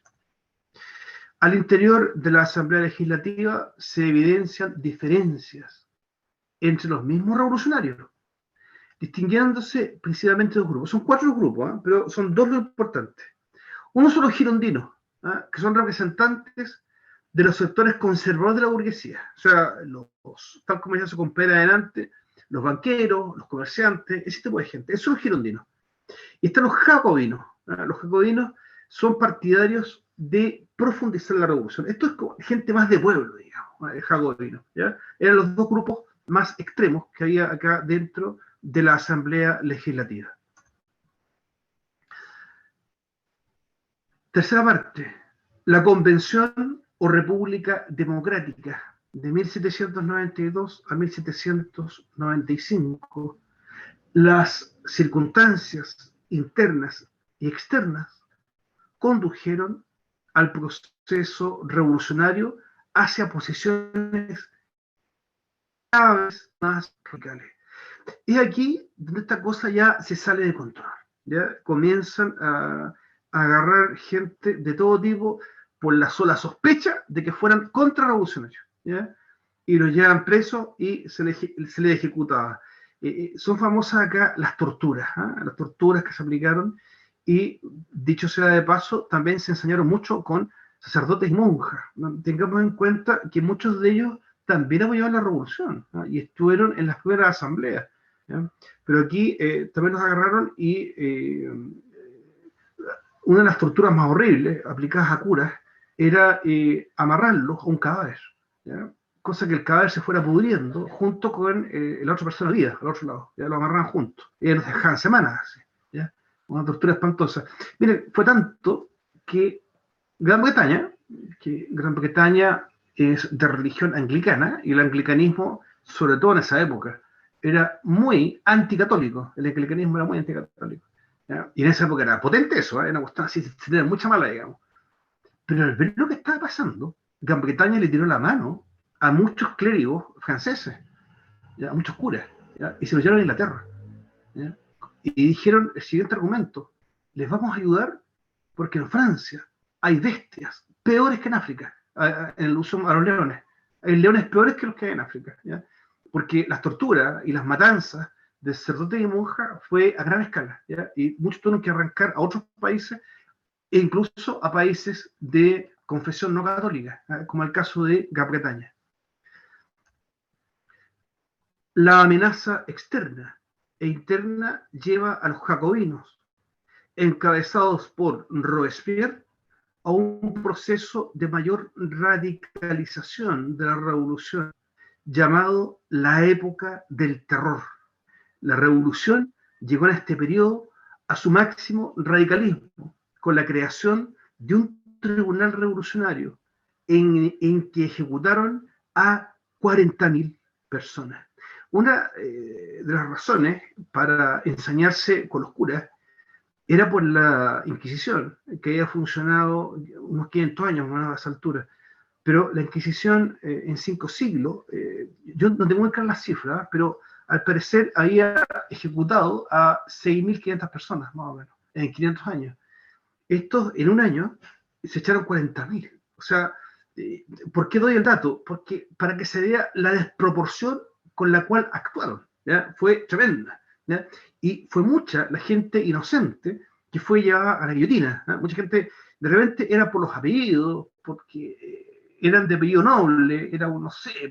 Al interior de la Asamblea Legislativa se evidencian diferencias entre los mismos revolucionarios, distinguiéndose principalmente dos grupos. Son cuatro grupos, pero son dos lo importantes. Uno son los girondinos, que son representantes de los sectores conservadores de la burguesía, o sea, tal como ya se compara adelante, los banqueros, los comerciantes, ese tipo de gente. Esos son los girondinos. Y están los jacobinos. Los jacobinos son partidarios de profundizar la revolución. Esto es como gente más de pueblo, digamos, jacobino, ¿ya? Eran los dos grupos más extremos que había acá dentro de la Asamblea Legislativa. Tercera parte, la Convención o República Democrática de 1792 a 1795. Las circunstancias internas y externas condujeron al proceso revolucionario hacia posiciones cada vez más radicales. Y aquí donde esta cosa ya se sale de control, ya comienzan a agarrar gente de todo tipo por la sola sospecha de que fueran contrarrevolucionarios, ¿ya? Y los llevan presos y se les ejecutaba. Son famosas acá las torturas que se aplicaron, y dicho sea de paso, también se enseñaron mucho con sacerdotes y monjas, ¿no? Tengamos en cuenta que muchos de ellos también apoyaban la revolución, ¿no? Y estuvieron en las primeras asambleas, ¿ya? Pero aquí también los agarraron, y una de las torturas más horribles aplicadas a curas era amarrarlos a un cadáver, ¿ya? Cosa que el cadáver se fuera pudriendo junto con la otra persona viva, al otro lado, ya lo amarraban juntos, y los dejaban semanas así, ¿ya? Una tortura espantosa. Miren, fue tanto que Gran Bretaña es de religión anglicana, y el anglicanismo, sobre todo en esa época, era muy anticatólico. El anglicanismo era muy anticatólico, ¿ya? Y en esa época era potente eso, era una cuestión así, se tenía mucha mala, digamos. Pero al ver lo que estaba pasando, Gran Bretaña le tiró la mano a muchos clérigos franceses, ¿ya? A muchos curas, ¿ya? Y se los llevaron a Inglaterra, ¿ya? Y dijeron el siguiente argumento: les vamos a ayudar porque en Francia hay bestias peores que en África, en el uso a los leones. Hay leones peores que los que hay en África, ¿ya? Porque las torturas y las matanzas de sacerdotes y monjas fue a gran escala, ¿ya? Y muchos tuvieron que arrancar a otros países, e incluso a países de confesión no católica, ¿ya? Como el caso de Gran Bretaña. La amenaza externa e interna lleva a los jacobinos, encabezados por Robespierre, a un proceso de mayor radicalización de la revolución, llamado la época del terror. La revolución llegó en este periodo a su máximo radicalismo con la creación de un tribunal revolucionario en que ejecutaron a 40.000 personas. Una de las razones para ensañarse con los curas era por la Inquisición, que había funcionado unos 500 años más a esa altura. Pero la Inquisición en 5 siglos, yo no tengo muy claras las cifras, pero al parecer había ejecutado a 6.500 personas, más o menos, en 500 años. Estos, en un año, se echaron 40.000. O sea, ¿por qué doy el dato? Porque para que se vea la desproporción con la cual actuaron, ¿ya? Fue tremenda, ¿ya? Y fue mucha la gente inocente que fue llevada a la guillotina, ¿ya? Mucha gente, de repente, era por los apellidos, porque eran de apellido noble, era un, no sé,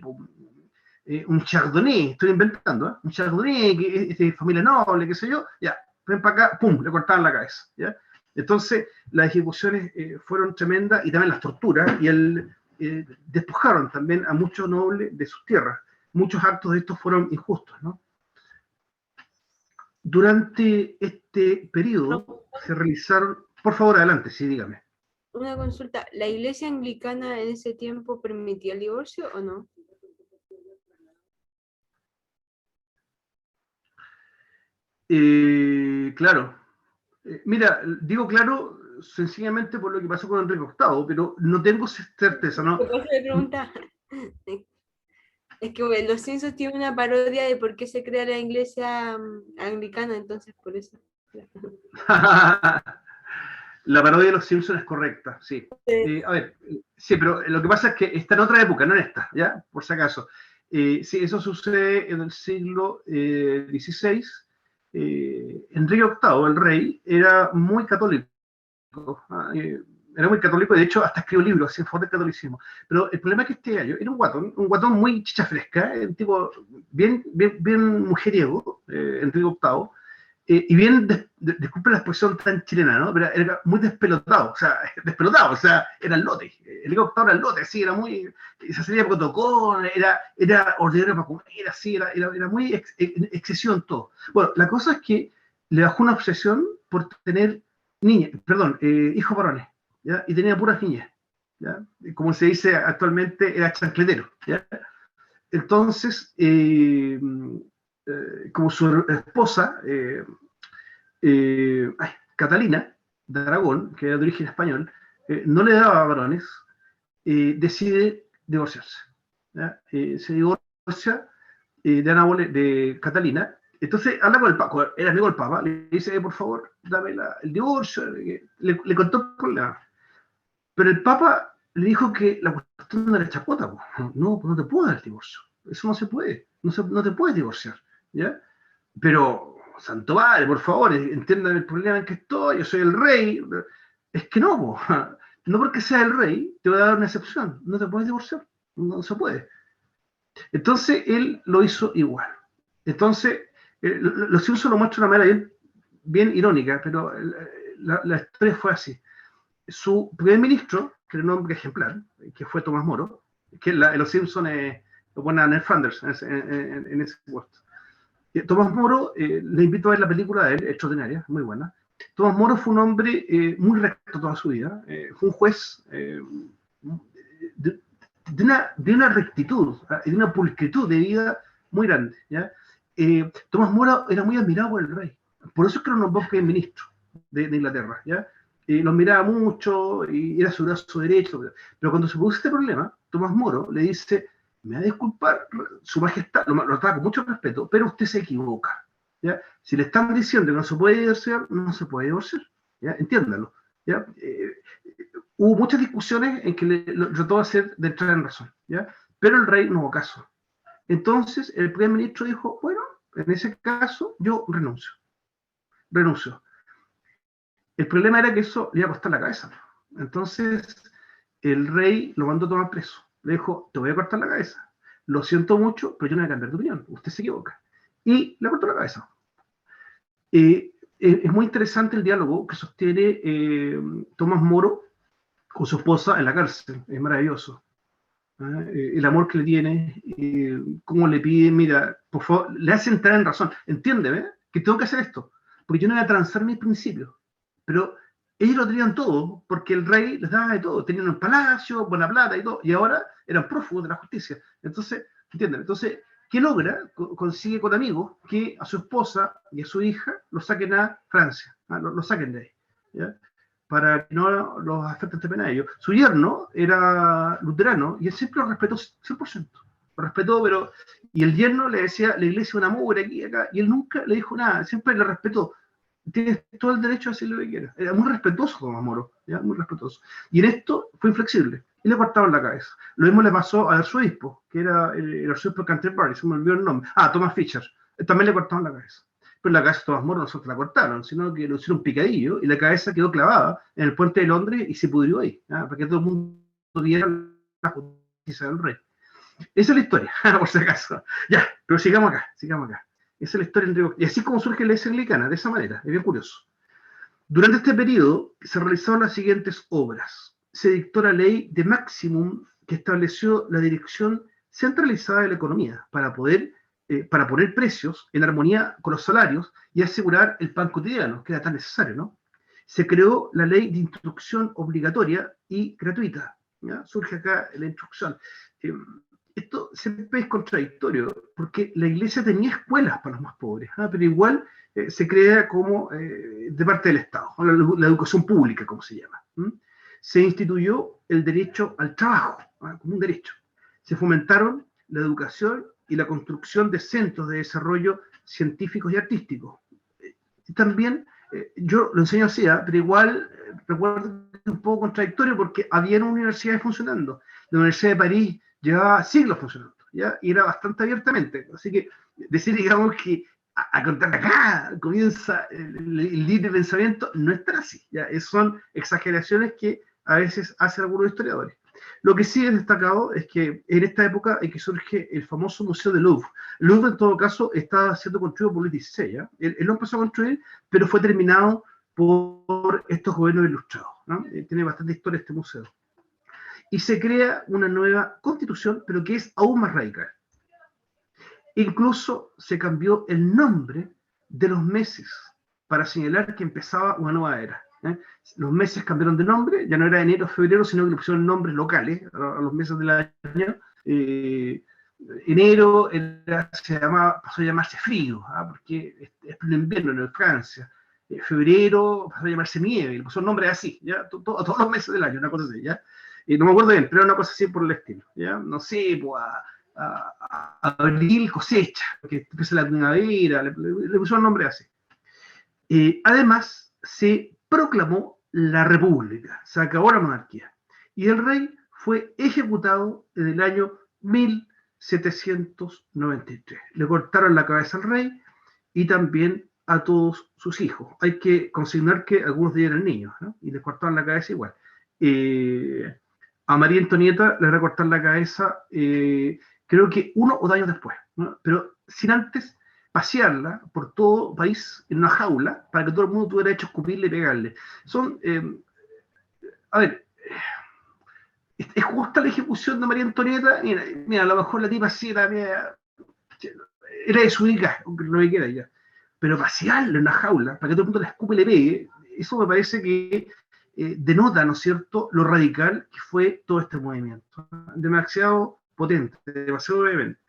un chardonnay, estoy inventando, ¿eh? Un chardonnay que es de familia noble, qué sé yo, ya, ven para acá, pum, le cortaban la cabeza, ¿ya? Entonces, las ejecuciones fueron tremendas y también las torturas, y despojaron también a muchos nobles de sus tierras. Muchos actos de estos fueron injustos, ¿no? Durante este periodo se realizaron... Por favor, adelante, sí, dígame. Una consulta, ¿la iglesia anglicana en ese tiempo permitía el divorcio o no? Claro. Mira, digo claro sencillamente por lo que pasó con Enrique VIII, pero no tengo certeza, ¿no? ¿Te puedo hacer pregunta? Es que Los Simpsons tienen una parodia de por qué se crea la iglesia anglicana, entonces por eso. La parodia de los Simpsons es correcta, sí. A ver, sí, pero lo que pasa es que está en otra época, no en esta, ¿ya? Por si acaso. Sí, eso sucede en el siglo XVI. Enrique VIII, el rey, era muy católico. Era muy católico, y de hecho hasta escribió libros así en favor del catolicismo. Pero el problema es que este gallo era un guatón muy chicha fresca, un tipo bien mujeriego, Enrique VIII, y bien, disculpen la expresión tan chilena, ¿no? Pero era muy despelotado, o sea, era el lote. El helicóptero era el lote, así, era muy, se hacía protocolo, era ordinario para comer, así, era muy excesivo en todo. Bueno, la cosa es que le bajó una obsesión por tener hijos varones, ¿ya? Y tenía puras niñas, ¿ya? Como se dice actualmente, era chancletero, ¿ya? Entonces, como su esposa, Catalina de Aragón, que era de origen español, no le daba varones, decide divorciarse, ¿ya? Se divorcia de Catalina. Entonces habla con el Papa, era amigo del Papa, le dice, por favor, dame el divorcio, le contó el problema. Pero el Papa le dijo que la cuestión no era chacota, no, pues no te puedo dar el divorcio, eso no se puede, no te puedes divorciar, ¿ya? Pero, santo padre, por favor, entiendan el problema en que estoy, yo soy el rey. Es que no, no porque sea el rey, te voy a dar una excepción, no te puedes divorciar, no se puede. Entonces, él lo hizo igual. Entonces, los Simpsons lo muestran de una manera bien irónica, pero la historia fue así. Su primer ministro, que era un hombre ejemplar, que fue Tomás Moro, que en los Simpsons lo pone a Ned Flanders en ese puesto. Tomás Moro, le invito a ver la película de él, extraordinaria, muy buena. Tomás Moro fue un hombre muy recto toda su vida, fue un juez de una rectitud y de una pulcritud de vida muy grande, ¿ya? Tomás Moro era muy admirado por el rey, por eso es que era un bosque ministro de Inglaterra, ¿ya? Lo admiraba mucho y era su brazo derecho, pero cuando se produce este problema, Tomás Moro le dice, me va a disculpar, su majestad, lo trata con mucho respeto, pero usted se equivoca, ¿ya? Si le están diciendo que no se puede divorciar, no se puede divorciar, ¿ya? Entiéndalo, ¿ya? Hubo muchas discusiones en que lo trató de hacer de entrar en razón, ¿ya? Pero el rey no hubo caso. Entonces el primer ministro dijo, bueno, en ese caso yo renuncio. El problema era que eso le iba a costar la cabeza. Entonces el rey lo mandó a tomar preso. Le dijo, te voy a cortar la cabeza. Lo siento mucho, pero yo no voy a cambiar de opinión. Usted se equivoca. Y le cortó la cabeza. Es muy interesante el diálogo que sostiene Tomás Moro con su esposa en la cárcel. Es maravilloso. El amor que le tiene, cómo le pide, mira, por favor, le hace entrar en razón. Entiéndeme que tengo que hacer esto, porque yo no iba a transar mis principios, pero ellos lo tenían todo, porque el rey les daba de todo, tenían un palacio, buena plata y todo, y ahora eran prófugos de la justicia. Entonces, ¿entienden? Entonces, ¿qué logra? Consigue con amigos que a su esposa y a su hija los saquen a Francia, lo saquen de ahí, ¿ya? Para que no los afecten también a ellos. Su yerno era luterano y él siempre lo respetó 100%. Lo respetó, pero... Y el yerno le decía, la iglesia es una mugre aquí y acá, y él nunca le dijo nada, siempre le respetó. Tienes todo el derecho a decir lo que quieras. Era muy respetuoso Tomás Moro, ¿ya? Muy respetuoso. Y en esto fue inflexible, y le cortaron la cabeza. Lo mismo le pasó al arzobispo, que era el arzobispo de Canterbury, se me olvidó el nombre. Thomas Fisher. También le cortaron la cabeza. Pero la cabeza de Tomás Moro no solo la cortaron, sino que lo hicieron picadillo, y la cabeza quedó clavada en el puente de Londres y se pudrió ahí, ¿ya? Para que todo el mundo viera la justicia del rey. Esa es la historia, por si acaso. Ya, pero sigamos acá, sigamos acá. Esa es la historia del río. Y así como surge la iglesia anglicana, de esa manera, es bien curioso. Durante este periodo se realizaron las siguientes obras. Se dictó la ley de Maximum, que estableció la dirección centralizada de la economía para poner precios en armonía con los salarios y asegurar el pan cotidiano, que era tan necesario, ¿no? Se creó la ley de instrucción obligatoria y gratuita, ¿ya? Surge acá la instrucción. Esto siempre es contradictorio, porque la iglesia tenía escuelas para los más pobres, pero igual se crea como de parte del Estado, la educación pública, como se llama. Se instituyó el derecho al trabajo, como un derecho. Se fomentaron la educación y la construcción de centros de desarrollo científicos y artísticos. También, yo lo enseño así, pero igual recuerdo que es un poco contradictorio porque había universidades funcionando. La Universidad de París llevaba siglos funcionando, ¿ya? Y era bastante abiertamente. Así que decir, digamos, que a contar acá comienza el libre pensamiento, no es tan así, ¿ya? Son exageraciones que a veces hacen algunos historiadores. Lo que sí es destacado es que en esta época es que surge el famoso Museo del Louvre. El Louvre, en todo caso, estaba siendo construido por Luis XVI, ¿ya? Él lo empezó a construir, pero fue terminado por estos gobiernos ilustrados, ¿no? Tiene bastante historia este museo. Y se crea una nueva constitución, pero que es aún más radical. Incluso se cambió el nombre de los meses para señalar que empezaba una nueva era. Los meses cambiaron de nombre, ya no era enero, febrero, sino que le pusieron nombres locales a los meses del año. Enero pasó a llamarse frío, porque es pleno invierno en Francia. Febrero pasó a llamarse nieve, le pusieron nombres así, ¿ya? Todos los meses del año, una cosa así, ¿ya? No me acuerdo bien, pero era una cosa así por el estilo, ¿ya? No sé, pues abril cosecha, porque empieza la primavera, le pusieron nombre así. Además, se proclamó la república, se acabó la monarquía, y el rey fue ejecutado en el año 1793. Le cortaron la cabeza al rey y también a todos sus hijos. Hay que consignar que algunos de ellos eran niños, ¿no? Y les cortaron la cabeza igual. A María Antonieta le van a cortar la cabeza, creo que 1 o 2 años después, ¿no? Pero sin antes pasearla por todo el país en una jaula para que todo el mundo tuviera hecho escupirle y pegarle. ¿Es justa la ejecución de María Antonieta? Mira, a lo mejor la tipa sí era desubicada, lo que quiera ya. Pero pasearla en una jaula para que todo el mundo la escupe y le pegue, eso me parece que denota, ¿no es cierto?, lo radical que fue todo este movimiento. Demasiado potente, demasiado vehemente.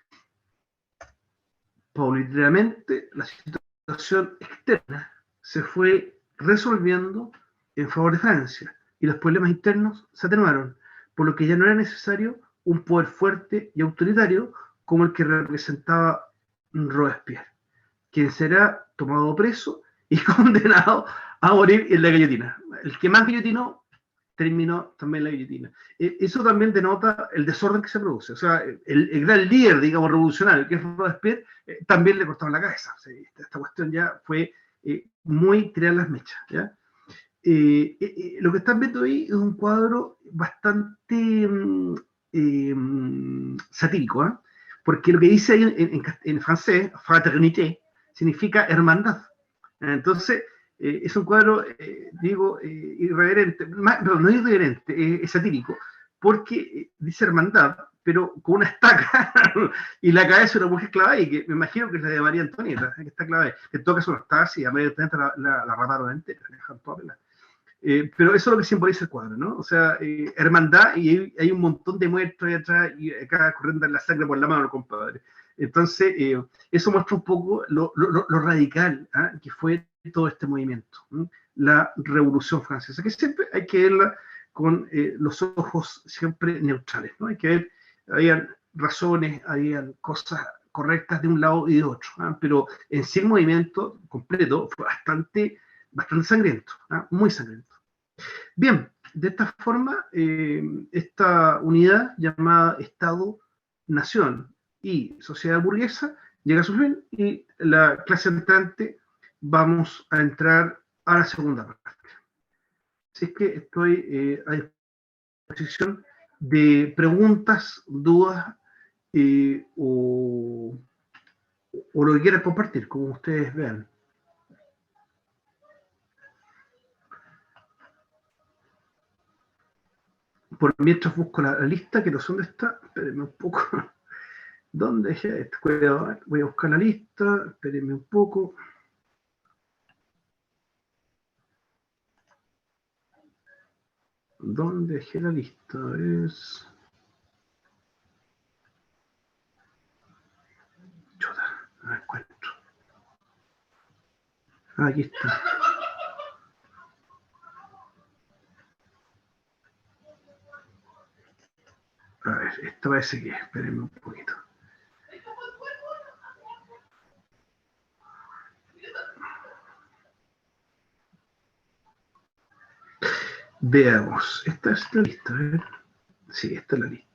Paulatinamente, la situación externa se fue resolviendo en favor de Francia y los problemas internos se atenuaron, por lo que ya no era necesario un poder fuerte y autoritario como el que representaba Robespierre, quien será tomado preso y condenado a morir en la guillotina. El que más guillotinó terminó también la guillotina. Eso también denota el desorden que se produce. O sea, el gran líder, digamos, revolucionario, que es Robespierre, también le cortaron la cabeza. O sea, esta cuestión ya fue muy tirar las mechas, ¿ya? Lo que están viendo ahí es un cuadro bastante satírico, ¿eh? Porque lo que dice ahí en francés, fraternité, significa hermandad. Entonces, es un cuadro, irreverente, no irreverente, es satírico, porque dice hermandad, pero con una estaca y la cabeza de una mujer clavada, y que me imagino que es la de María Antonieta, que está clavada. En todo caso no está así, a María Antonieta la rataron entera, la dejaron toda pelada. Pero eso es lo que simboliza el cuadro, ¿no? O sea, hermandad, y hay un montón de muertos ahí atrás, y acá corriendo la sangre por la mano, compadre. Entonces, eso muestra un poco lo radical, ¿eh? Que fue todo este movimiento, ¿no? La Revolución Francesa, que siempre hay que verla con los ojos siempre neutrales, ¿no? Hay que ver, habían razones, habían cosas correctas de un lado y de otro, ¿eh? Pero en sí el movimiento completo fue bastante sangriento, ¿eh? Muy sangriento. Bien, de esta forma, esta unidad llamada Estado-Nación y sociedad burguesa llega a su fin, y la clase entrante vamos a entrar a la segunda parte. Así es que estoy a disposición de preguntas, dudas o lo que quieran compartir, como ustedes vean. Por mientras busco la lista, que no sé dónde está, espérenme un poco. ¿Dónde dejé esto? Cuidado, voy a buscar la lista, espérenme un poco. ¿Dónde dejé la lista? Es... Chuta, no la encuentro. Ah, aquí está. A ver, esta parece que es, espérenme un poquito. Veamos, esta es la lista, a ver. Sí, esta es la lista.